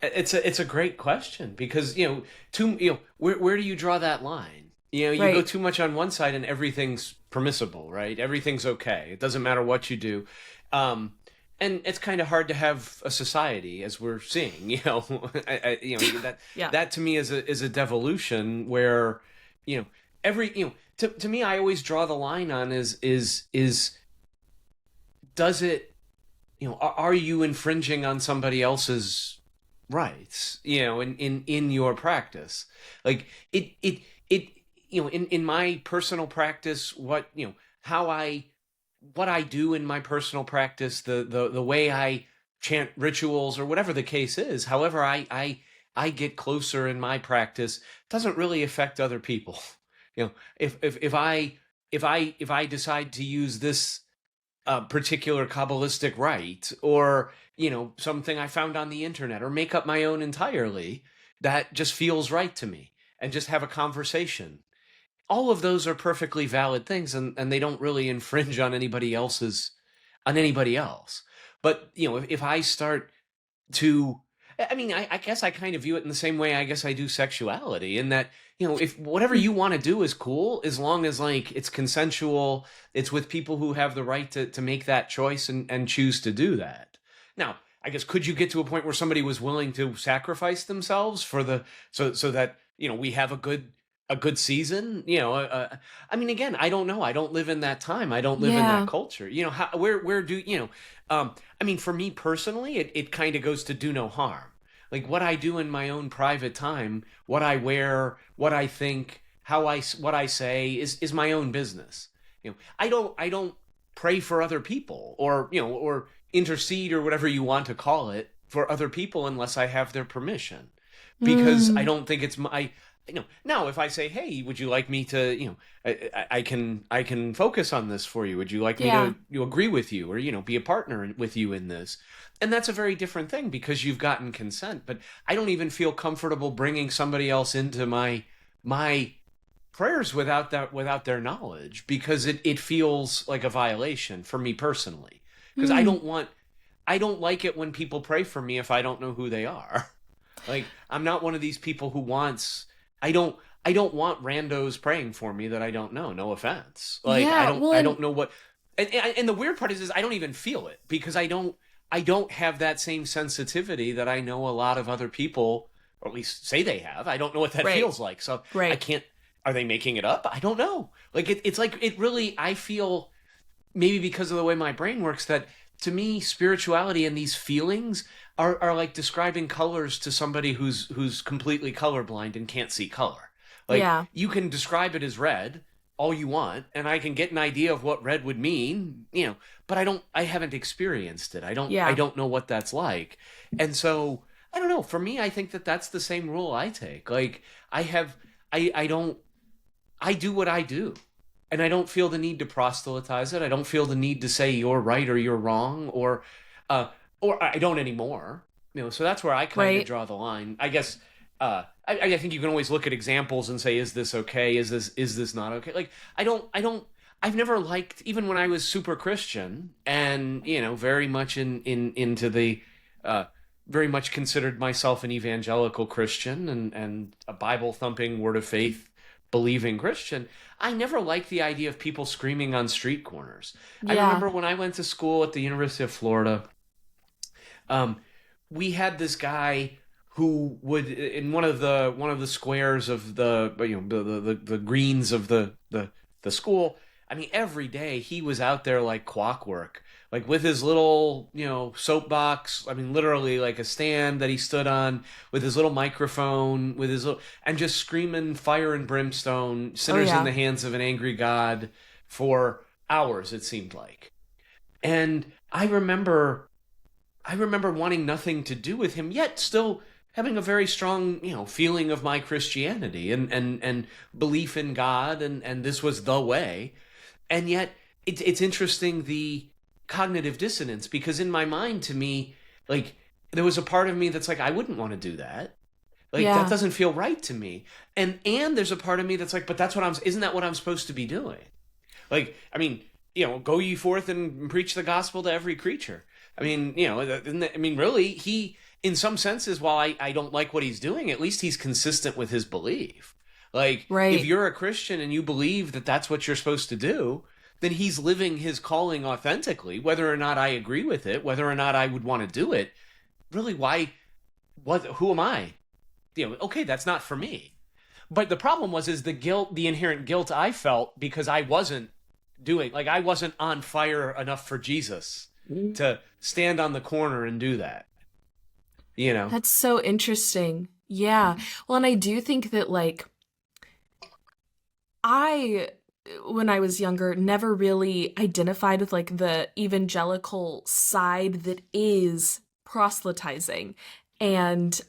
It's a great question because, where do you draw that line? You Right. go too much on one side and everything's permissible, right? Everything's okay. It doesn't matter what you do. And it's kind of hard to have a society as we're seeing, that to me is a devolution where, to me, I always draw the line on is does it, are you infringing on somebody else's rights, in your practice? Like it, in my personal practice, what I do in my personal practice, the way I chant rituals or whatever the case is, however I get closer in my practice doesn't really affect other people. If I decide to use this particular Kabbalistic rite, or something I found on the internet, or make up my own entirely, that just feels right to me, and just have a conversation. All of those are perfectly valid things, and they don't really infringe on anybody else. But if I start to, I guess I kind of view it in the same way I guess I do sexuality, in that if whatever you want to do is cool, as long as like it's consensual, it's with people who have the right to make that choice and choose to do that. Now, I guess, could you get to a point where somebody was willing to sacrifice themselves for so that we have a good season? Again, I don't know. I don't live in that time. I don't live in that culture. Where do for me personally, it kind of goes to do no harm. Like what I do in my own private time, what I wear, what I think, what I say is my own business. I don't pray for other people, or intercede, or whatever you want to call it, for other people unless I have their permission, because I don't think it's my. Now if I say, hey, would you like me to, I can focus on this for you. Would you like me to agree with you, or, be a partner with you in this? And that's a very different thing because you've gotten consent. But I don't even feel comfortable bringing somebody else into my prayers without their knowledge, because it feels like a violation for me personally. Because I don't like it when people pray for me if I don't know who they are. Like, I'm not one of these people who wants, I don't, I don't want randos praying for me that I don't know. No offense. Like, Yeah, well, I don't know what, and the weird part is I don't even feel it because I don't have that same sensitivity that I know a lot of other people, or at least say they have. I don't know what that right, feels like. So I right. can't, are they making it up? I don't know. Like, it's like, it really, I feel, maybe because of the way my brain works, that to me spirituality and these feelings are like describing colors to somebody who's completely colorblind and can't see color. Like, Yeah, you can describe it as red all you want, and I can get an idea of what red would mean, but I haven't experienced it. I yeah, don't know what that's like. And so I don't know. For me, I think that that's the same rule I take. Like, I have I don't I do what I do. And I don't feel the need to proselytize it. I don't feel the need to say you're right or you're wrong, uh, or I don't anymore. So that's where I kind of right. draw the line. I guess I think you can always look at examples and say, is this okay? Is this not okay? Like, I've never liked, even when I was super Christian and very much into the very much considered myself an evangelical Christian and a Bible thumping, word of faith believing Christian. I never liked the idea of people screaming on street corners. I Yeah. remember when I went to school at the University of Florida, um, we had this guy who would, in one of the squares of the greens of the school. I mean, every day he was out there like clockwork, like with his little soapbox. I mean, literally like a stand that he stood on, with his little microphone, with his little, and just screaming fire and brimstone, Oh sinners in yeah. the hands of an angry God, for hours it seemed like. And I remember wanting nothing to do with him, yet still having a very strong, feeling of my Christianity and belief in God, and this was the way. And yet it's interesting, the cognitive dissonance, because in my mind, to me, like, there was a part of me that's like, I wouldn't want to do that. Like, that Yeah. doesn't feel right to me. And there's a part of me that's like, but isn't that what I'm supposed to be doing? Like, I mean, go ye forth and preach the gospel to every creature. I mean, really, he, in some senses, while I don't like what he's doing, at least he's consistent with his belief. Like, if Right. you're a Christian and you believe that that's what you're supposed to do, then he's living his calling authentically, whether or not I agree with it, whether or not I would want to do it. Really, who am I? Okay, that's not for me. But the problem is the guilt, the inherent guilt I felt because I wasn't on fire enough for Jesus to stand on the corner and do that. You know? That's so interesting. Yeah. Well, and I do think that, like, I, when I was younger, never really identified with like the evangelical side that is proselytizing and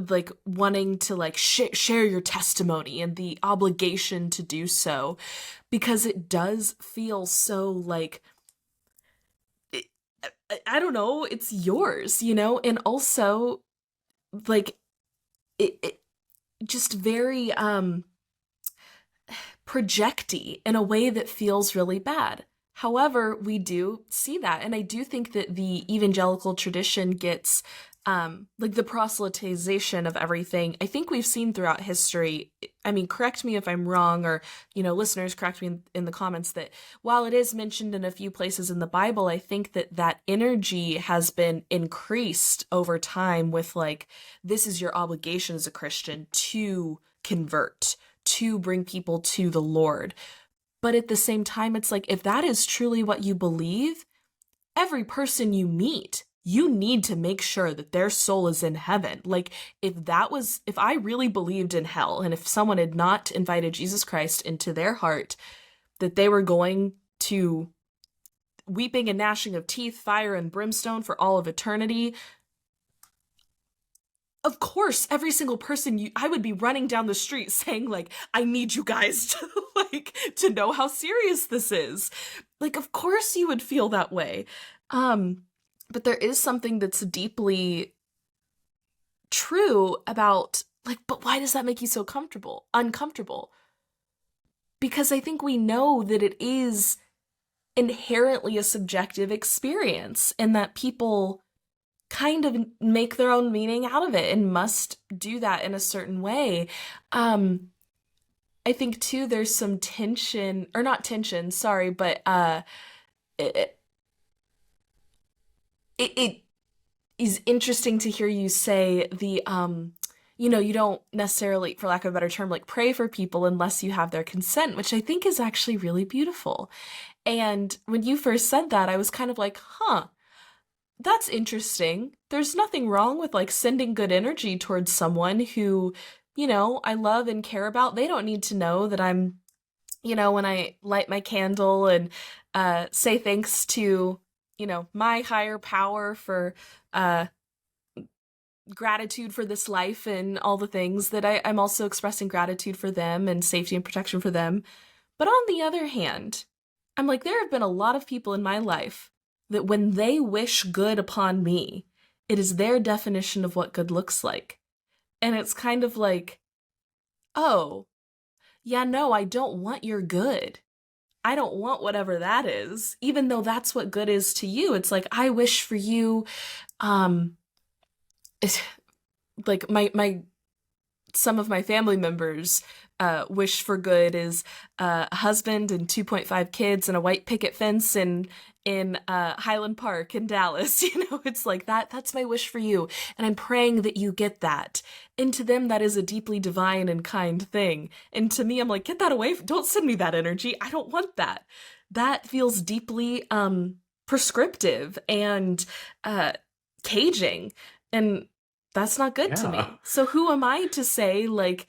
like wanting to like share your testimony and the obligation to do so, because it does feel so like it, I don't know, it's yours, and also like it just very projecty in a way that feels really bad. However, we do see that, and I do think that the evangelical tradition gets like the proselytization of everything. I think we've seen throughout history. I mean, correct me if I'm wrong, or listeners, correct me in the comments, that while it is mentioned in a few places in the Bible, I think that energy has been increased over time with like, this is your obligation as a Christian to convert, to bring people to the Lord. But at the same time, it's like, if that is truly what you believe, every person you meet, you need to make sure that their soul is in heaven. Like, if I really believed in hell, and if someone had not invited Jesus Christ into their heart, that they were going to weeping and gnashing of teeth, fire and brimstone for all of eternity, of course, every single person I would be running down the street saying like, I need you guys to to know how serious this is. Like, of course you would feel that way. But there is something that's deeply true about like, but why does that make you so uncomfortable? Because I think we know that it is inherently a subjective experience, and that people kind of make their own meaning out of it and must do that in a certain way. I think too there's some tension, or not tension, sorry, but it, it is interesting to hear you say you don't necessarily, for lack of a better term, like pray for people unless you have their consent, which I think is actually really beautiful. And when you first said that, I was kind of like, huh, that's interesting. There's nothing wrong with like sending good energy towards someone who, I love and care about. They don't need to know that I'm, when I light my candle and say thanks to, my higher power for gratitude for this life and all the things that I'm also expressing gratitude for them and safety and protection for them. But on the other hand, I'm like, there have been a lot of people in my life that when they wish good upon me, it is their definition of what good looks like. And it's kind of like, oh, yeah, no, I don't want your good. I don't want whatever that is, even though that's what good is to you. It's like, I wish for you, like my some of my family members wish for good is a husband and 2.5 kids and a white picket fence in Highland Park in Dallas. It's like that's my wish for you, and I'm praying that you get that. And to them, that is a deeply divine and kind thing. And to me, I'm like, get that away. Don't send me that energy. I don't want that. That feels deeply prescriptive and caging, and that's not good to me. So who am I to say, like,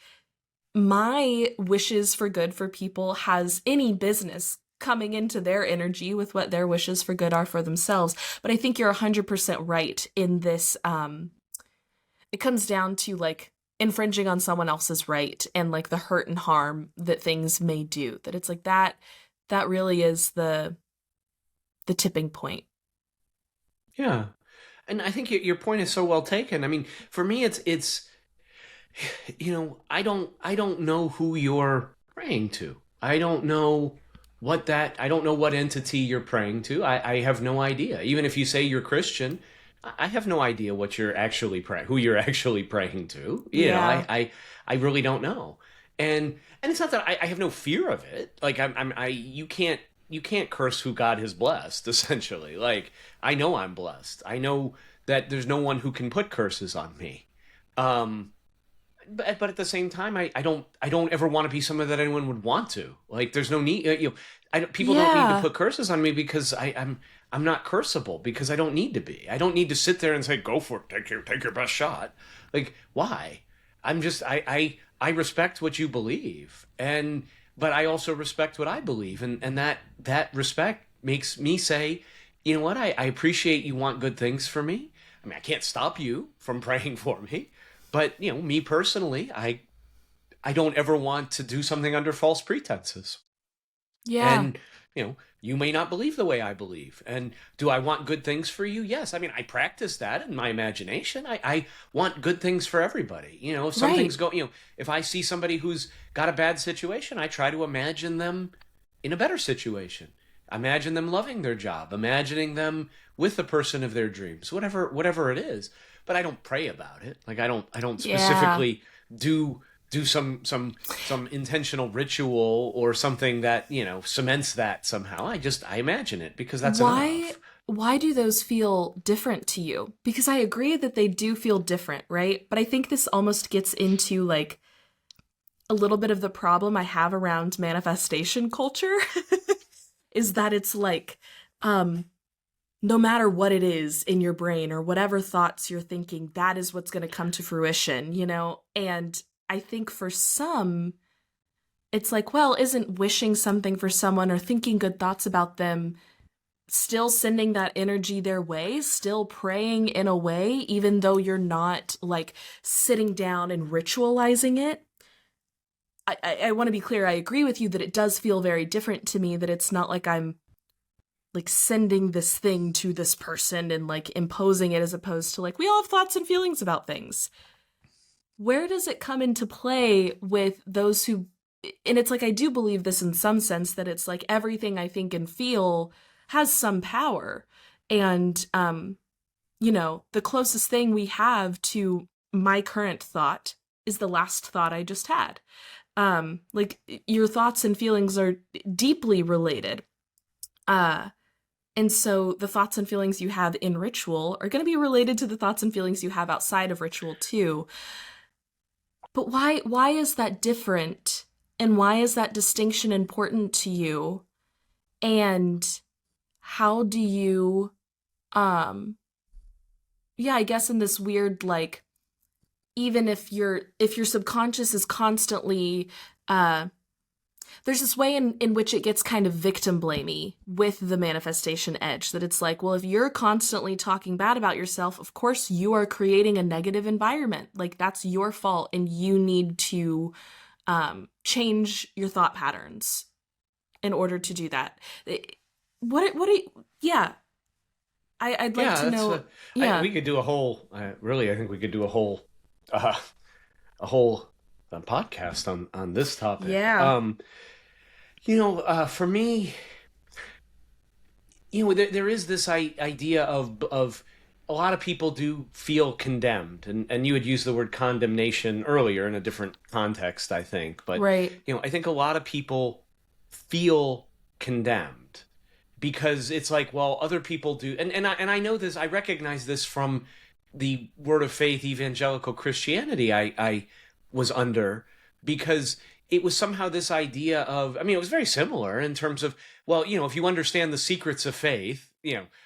my wishes for good for people has any business coming into their energy with what their wishes for good are for themselves? But I think you're 100% right in this. It comes down to, like, infringing on someone else's right and, like, the hurt and harm that things may do. That it's like that really is the tipping point. Yeah. And I think your point is so well taken. I mean, for me, it's I don't know who you're praying to. I don't know I don't know what entity you're praying to. I have no idea. Even if you say you're Christian, I have no idea what you're actually who you're actually praying to. I really don't know. And it's not that I have no fear of it. Like you can't curse who God has blessed, essentially. Like, I know I'm blessed. I know that there's no one who can put curses on me. But at the same time, I don't ever want to be someone that anyone would want to. Like, there's no need. People don't need to put curses on me because I'm not curseable, because I don't need to be. I don't need to sit there and say, go for it, take your best shot. Like, why? I respect what you believe, but I also respect what I believe, and that respect makes me say, you know what, I appreciate you want good things for me. I mean, I can't stop you from praying for me, but me personally, I don't ever want to do something under false pretenses. Yeah. And you may not believe the way I believe. And do I want good things for you? Yes. I mean, I practice that in my imagination. I want good things for everybody. If something's if I see somebody who's got a bad situation, I try to imagine them in a better situation. Imagine them loving their job, imagining them with the person of their dreams, whatever it is. But I don't pray about it. Like, I don't specifically do some intentional ritual or something that cements that somehow. I imagine it because that's enough. Why do those feel different to you? Because I agree that they do feel different, right? But I think this almost gets into, like, a little bit of the problem I have around manifestation culture is that it's like, no matter what it is in your brain or whatever thoughts you're thinking, that is what's going to come to fruition, And I think for some, it's like, well, isn't wishing something for someone or thinking good thoughts about them still sending that energy their way, still praying in a way, even though you're not, like, sitting down and ritualizing it? I want to be clear, I agree with you that it does feel very different to me, that it's not like I'm, like, sending this thing to this person and, like, imposing it, as opposed to, like, we all have thoughts and feelings about things. Where does it come into play with those who, and it's like, I do believe this in some sense, that it's like everything I think and feel has some power. And the closest thing we have to my current thought is the last thought I just had. Like, your thoughts and feelings are deeply related. And so the thoughts and feelings you have in ritual are going to be related to the thoughts and feelings you have outside of ritual too. But why is that different? And why is that distinction important to you? And how do you, I guess in this weird, like, even if your subconscious is constantly, there's this way in which it gets kind of victim blamey with the manifestation edge, that it's like, well, if you're constantly talking bad about yourself, of course you are creating a negative environment. Like, that's your fault, and you need to change your thought patterns in order to do that. What do you, I'd like to know. We could do a whole, really, I think we could do a whole podcast on this topic. Yeah. For me, there is this idea of a lot of people do feel condemned, and you had used the word condemnation earlier in a different context, I think. But right. I think a lot of people feel condemned because it's like, well, other people do, and I know this, I recognize this from the Word of Faith evangelical Christianity I was under, because it was somehow this idea of, I mean, it was very similar in terms of, well, if you understand the secrets of faith,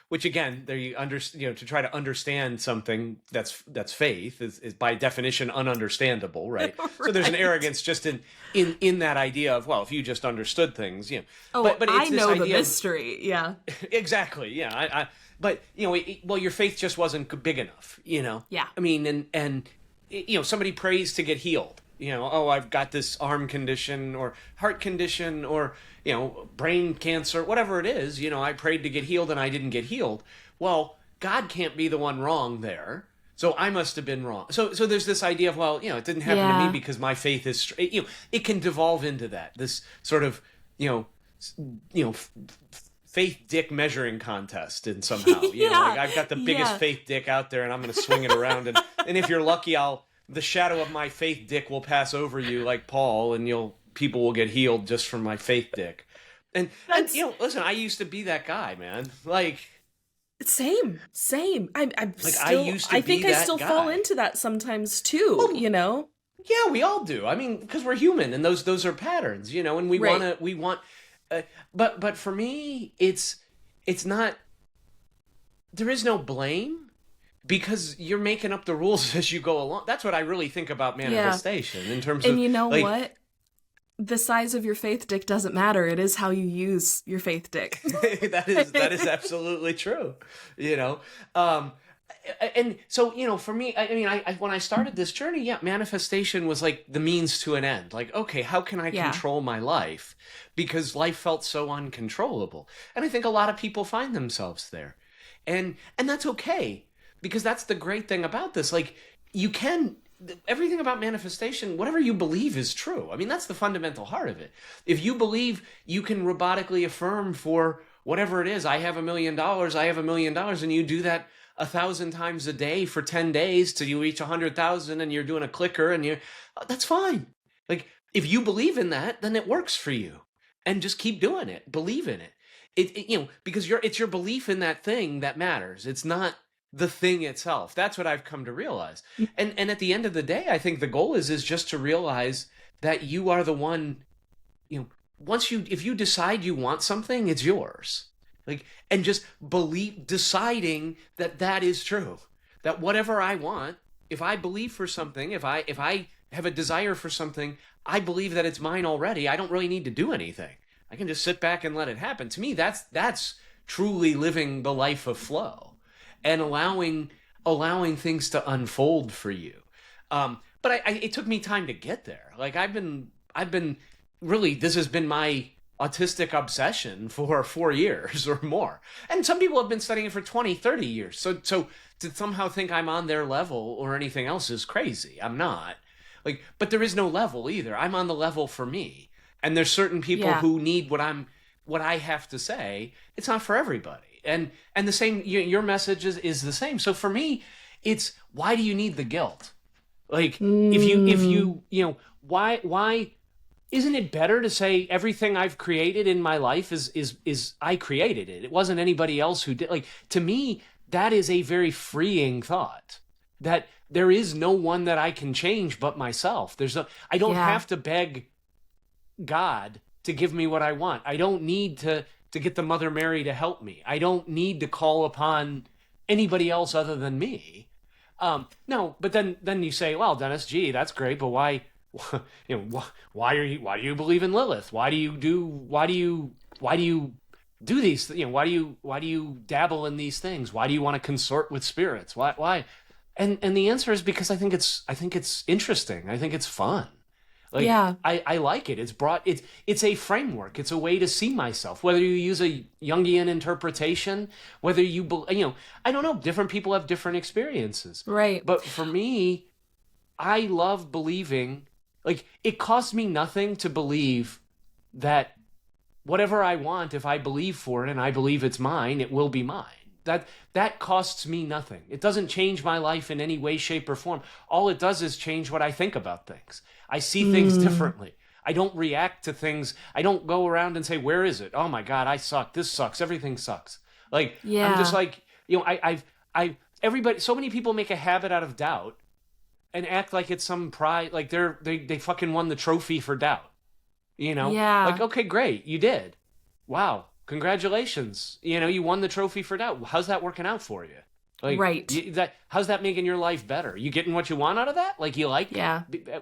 which again, there to try to understand something that's faith is by definition ununderstandable, right? Right. So there's an arrogance just in that idea of, well, if you just understood things, Oh, but it's I know the mystery, yeah. Exactly, yeah. But your faith just wasn't big enough, Yeah. I mean, and somebody prays to get healed. Oh, I've got this arm condition or heart condition or, brain cancer, whatever it is, I prayed to get healed and I didn't get healed. Well, God can't be the one wrong there. So I must have been wrong. So there's this idea of, well, it didn't happen to me because my faith is, it can devolve into that, this sort of, faith dick measuring contest in somehow, like I've got the biggest faith dick out there and I'm going to swing it around. And if you're lucky, the shadow of my faith dick will pass over you like Paul, and people will get healed just from my faith dick. And listen, I used to be that guy, man. Like, same. I'm like, still, I think I still fall into that sometimes too. Well, yeah, we all do. I mean, because we're human, and those are patterns, and we want. But for me, it's not. There is no blame. Because you're making up the rules as you go along. That's what I really think about manifestation in terms of... And you know what? The size of your faith dick doesn't matter. It is how you use your faith dick. that is absolutely true. And so, for me, I mean, I when I started this journey, manifestation was like the means to an end. Like, okay, how can I control my life? Because life felt so uncontrollable. And I think a lot of people find themselves there. And that's okay. Because that's the great thing about this. Like, everything about manifestation, whatever you believe is true. I mean, that's the fundamental heart of it. If you believe you can robotically affirm for whatever it is, I have $1 million, and you do that 1,000 times a day for 10 days till you reach 100,000 and you're doing a clicker and that's fine. Like, if you believe in that, then it works for you. And just keep doing it. Believe in it. Because it's your belief in that thing that matters. It's not the thing itself. That's what I've come to realize. And at the end of the day, I think the goal is just to realize that you are the one, if you decide you want something, it's yours. Like, and just deciding that is true. That whatever I want, if I believe for something, if I have a desire for something, I believe that it's mine already. I don't really need to do anything. I can just sit back and let it happen. To me, that's truly living the life of flow. And allowing things to unfold for you, but it took me time to get there. Like I've been really, this has been my autistic obsession for 4 years or more, and some people have been studying it for 20, 30 years. So to somehow think I'm on their level or anything else is crazy. I'm not. Like, but there is no level either. I'm on the level for me, and there's certain people who need what I have to say. It's not for everybody. And the same, your message is the same. So for me, it's, why do you need the guilt? Like, if you why isn't it better to say everything I've created in my life is I created it? It wasn't anybody else who did. Like, to me, that is a very freeing thought, that there is no one that I can change but myself. I don't have to beg God to give me what I want. I don't need to get the Mother Mary to help me. I don't need to call upon anybody else other than me. No, but then you say, well, Dennis, gee, that's great, but why, why do you believe in Lilith? Why do you do these, why do you dabble in these things? Why do you want to consort with spirits? Why? And the answer is because I think it's interesting. I think it's fun. Like, yeah. I like it. It's a framework. It's a way to see myself. Whether you use a Jungian interpretation, whether I don't know. Different people have different experiences. Right. But for me, I love believing. Like, it costs me nothing to believe that whatever I want, if I believe for it and I believe it's mine, it will be mine. That costs me nothing. It doesn't change my life in any way, shape, or form. All it does is change what I think about things. I see things differently. I don't react to things. I don't go around and say, where is it? Oh my God, I suck. This sucks. Everything sucks. Like, yeah. I'm just like, everybody, so many people make a habit out of doubt and act like it's some pride, like they fucking won the trophy for doubt. Yeah. Like, okay, great. You did. Wow. Congratulations. You won the trophy for doubt. How's that working out for you? Like, right. How's that making your life better? You getting what you want out of that? Like, you like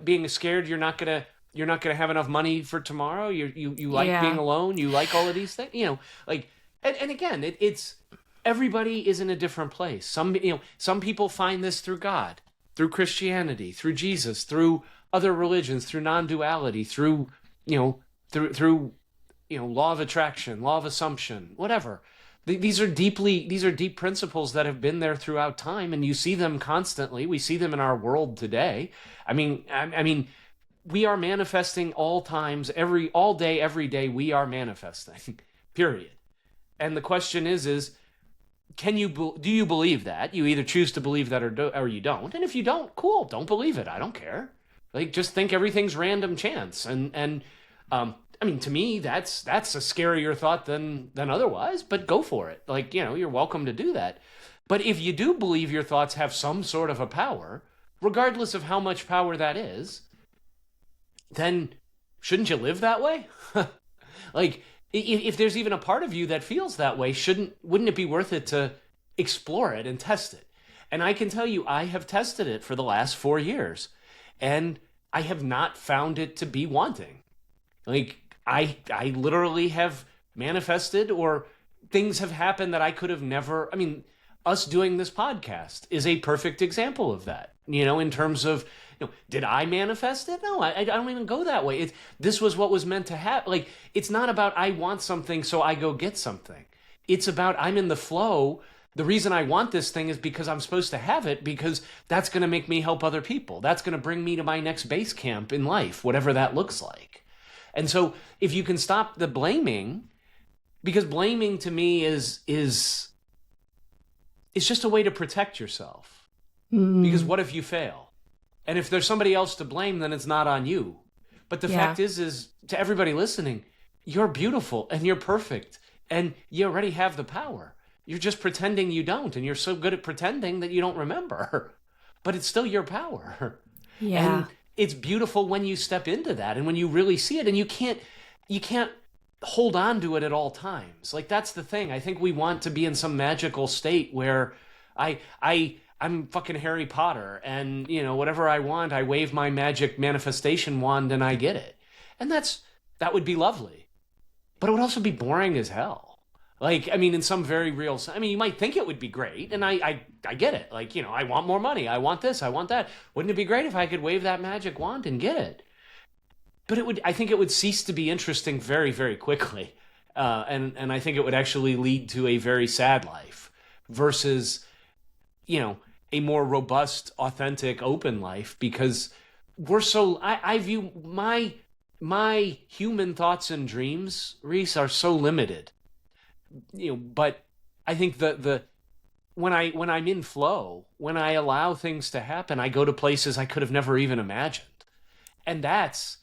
being scared you're not gonna have enough money for tomorrow. You like being alone. You like all of these things. And again, it's everybody is in a different place. Some people find this through God, through Christianity, through Jesus, through other religions, through non-duality, through law of attraction, law of assumption, whatever. These are deep principles that have been there throughout time, and you see them constantly. We see them in our world today. I mean, we are manifesting all times, all day, every day. We are manifesting, period. And the question is, do you believe that? You either choose to believe that or you don't. And if you don't, cool, don't believe it. I don't care. Like, just think everything's random chance. To me, that's a scarier thought than otherwise, but go for it. Like, you're welcome to do that. But if you do believe your thoughts have some sort of a power, regardless of how much power that is, then shouldn't you live that way? Like, if there's even a part of you that feels that way, wouldn't it be worth it to explore it and test it? And I can tell you, I have tested it for the last 4 years, and I have not found it to be wanting. Like, I literally have manifested, or things have happened that I could have never. I mean, us doing this podcast is a perfect example of that. In terms of, did I manifest it? No, I don't even go that way. This was what was meant to happen. Like, it's not about I want something, so I go get something. It's about I'm in the flow. The reason I want this thing is because I'm supposed to have it, because that's going to make me help other people. That's going to bring me to my next base camp in life, whatever that looks like. And so if you can stop the blaming, because blaming to me is just a way to protect yourself. Because what if you fail? And if there's somebody else to blame, then it's not on you. But the fact is to everybody listening, you're beautiful and you're perfect and you already have the power. You're just pretending you don't, and you're so good at pretending that you don't remember. But it's still your power. Yeah. And it's beautiful when you step into that and when you really see it, and you can't hold on to it at all times. Like, that's the thing. I think we want to be in some magical state where I'm fucking Harry Potter, and whatever I want, I wave my magic manifestation wand and I get it. And that would be lovely. But it would also be boring as hell. Like, I mean, in some very real sense. I mean, you might think it would be great, and I get it. Like, I want more money. I want this. I want that. Wouldn't it be great if I could wave that magic wand and get it? But I think it would cease to be interesting very, very quickly. And I think it would actually lead to a very sad life versus, a more robust, authentic, open life, because I view my human thoughts and dreams, Reese, are so limited. But I think the when I'm in flow, when I allow things to happen, I go to places I could have never even imagined. And that's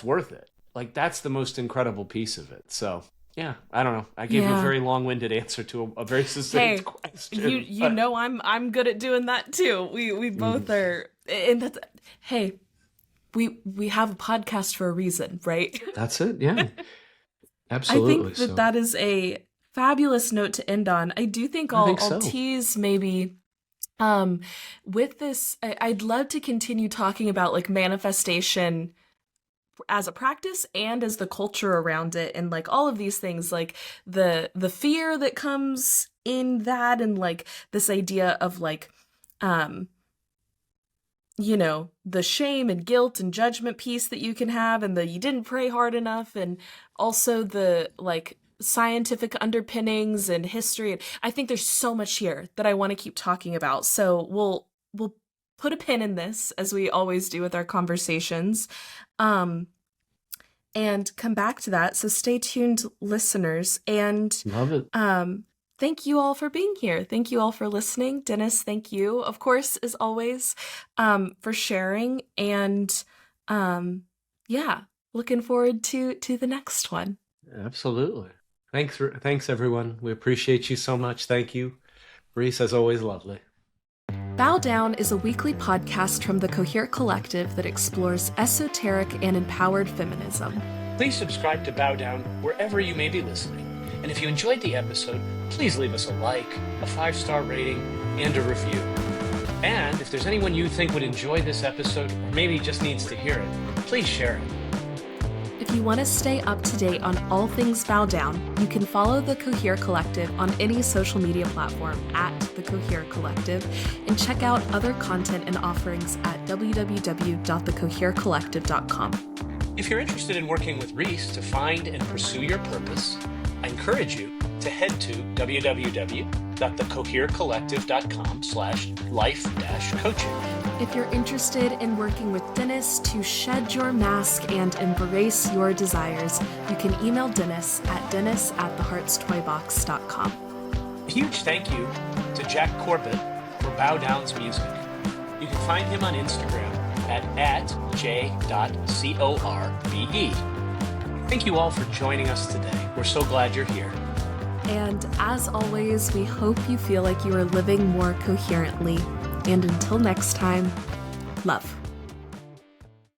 worth it. Like, that's the most incredible piece of it. So, yeah, I don't know. I gave you a very long-winded answer to a very succinct question. You know I'm good at doing that too. We both are, and that's, hey, we have a podcast for a reason, right? That's it. Yeah. Absolutely. I think that is a fabulous note to end on. I do think I'll tease maybe with this. I'd love to continue talking about like manifestation as a practice and as the culture around it, and like all of these things, like the fear that comes in that, and like this idea of like you know, the shame and guilt and judgment piece that you can have, and the you didn't pray hard enough, and also the like scientific underpinnings and history. And I think there's so much here that I want to keep talking about. So we'll put a pin in this, as we always do with our conversations, and come back to that. So stay tuned, listeners. And love it. Thank you all for being here. Thank you all for listening. Dennis, thank you, of course, as always, for sharing. And yeah, looking forward to the next one. Absolutely. Thanks, everyone. We appreciate you so much. Thank you. Reese, as always, lovely. Bow Down is a weekly podcast from the Cohere Collective that explores esoteric and empowered feminism. Please subscribe to Bow Down wherever you may be listening. And if you enjoyed the episode, please leave us a like, a 5-star rating, and a review. And if there's anyone you think would enjoy this episode, or maybe just needs to hear it, please share it. If you want to stay up to date on all things Bow Down, you can follow the Cohere Collective on any social media platform at the Cohere Collective, and check out other content and offerings at www.thecoherecollective.com. If you're interested in working with Reese to find and pursue your purpose, I encourage you to head to www.thecoherecollective.com/life-coaching. If you're interested in working with Dennis to shed your mask and embrace your desires, you can email Dennis at dennis@theheartstoybox.com. A huge thank you to Jack Corbett for Bow Down's music. You can find him on Instagram at j.corbe. Thank you all for joining us today. We're so glad you're here. And as always, we hope you feel like you are living more coherently. And until next time, love.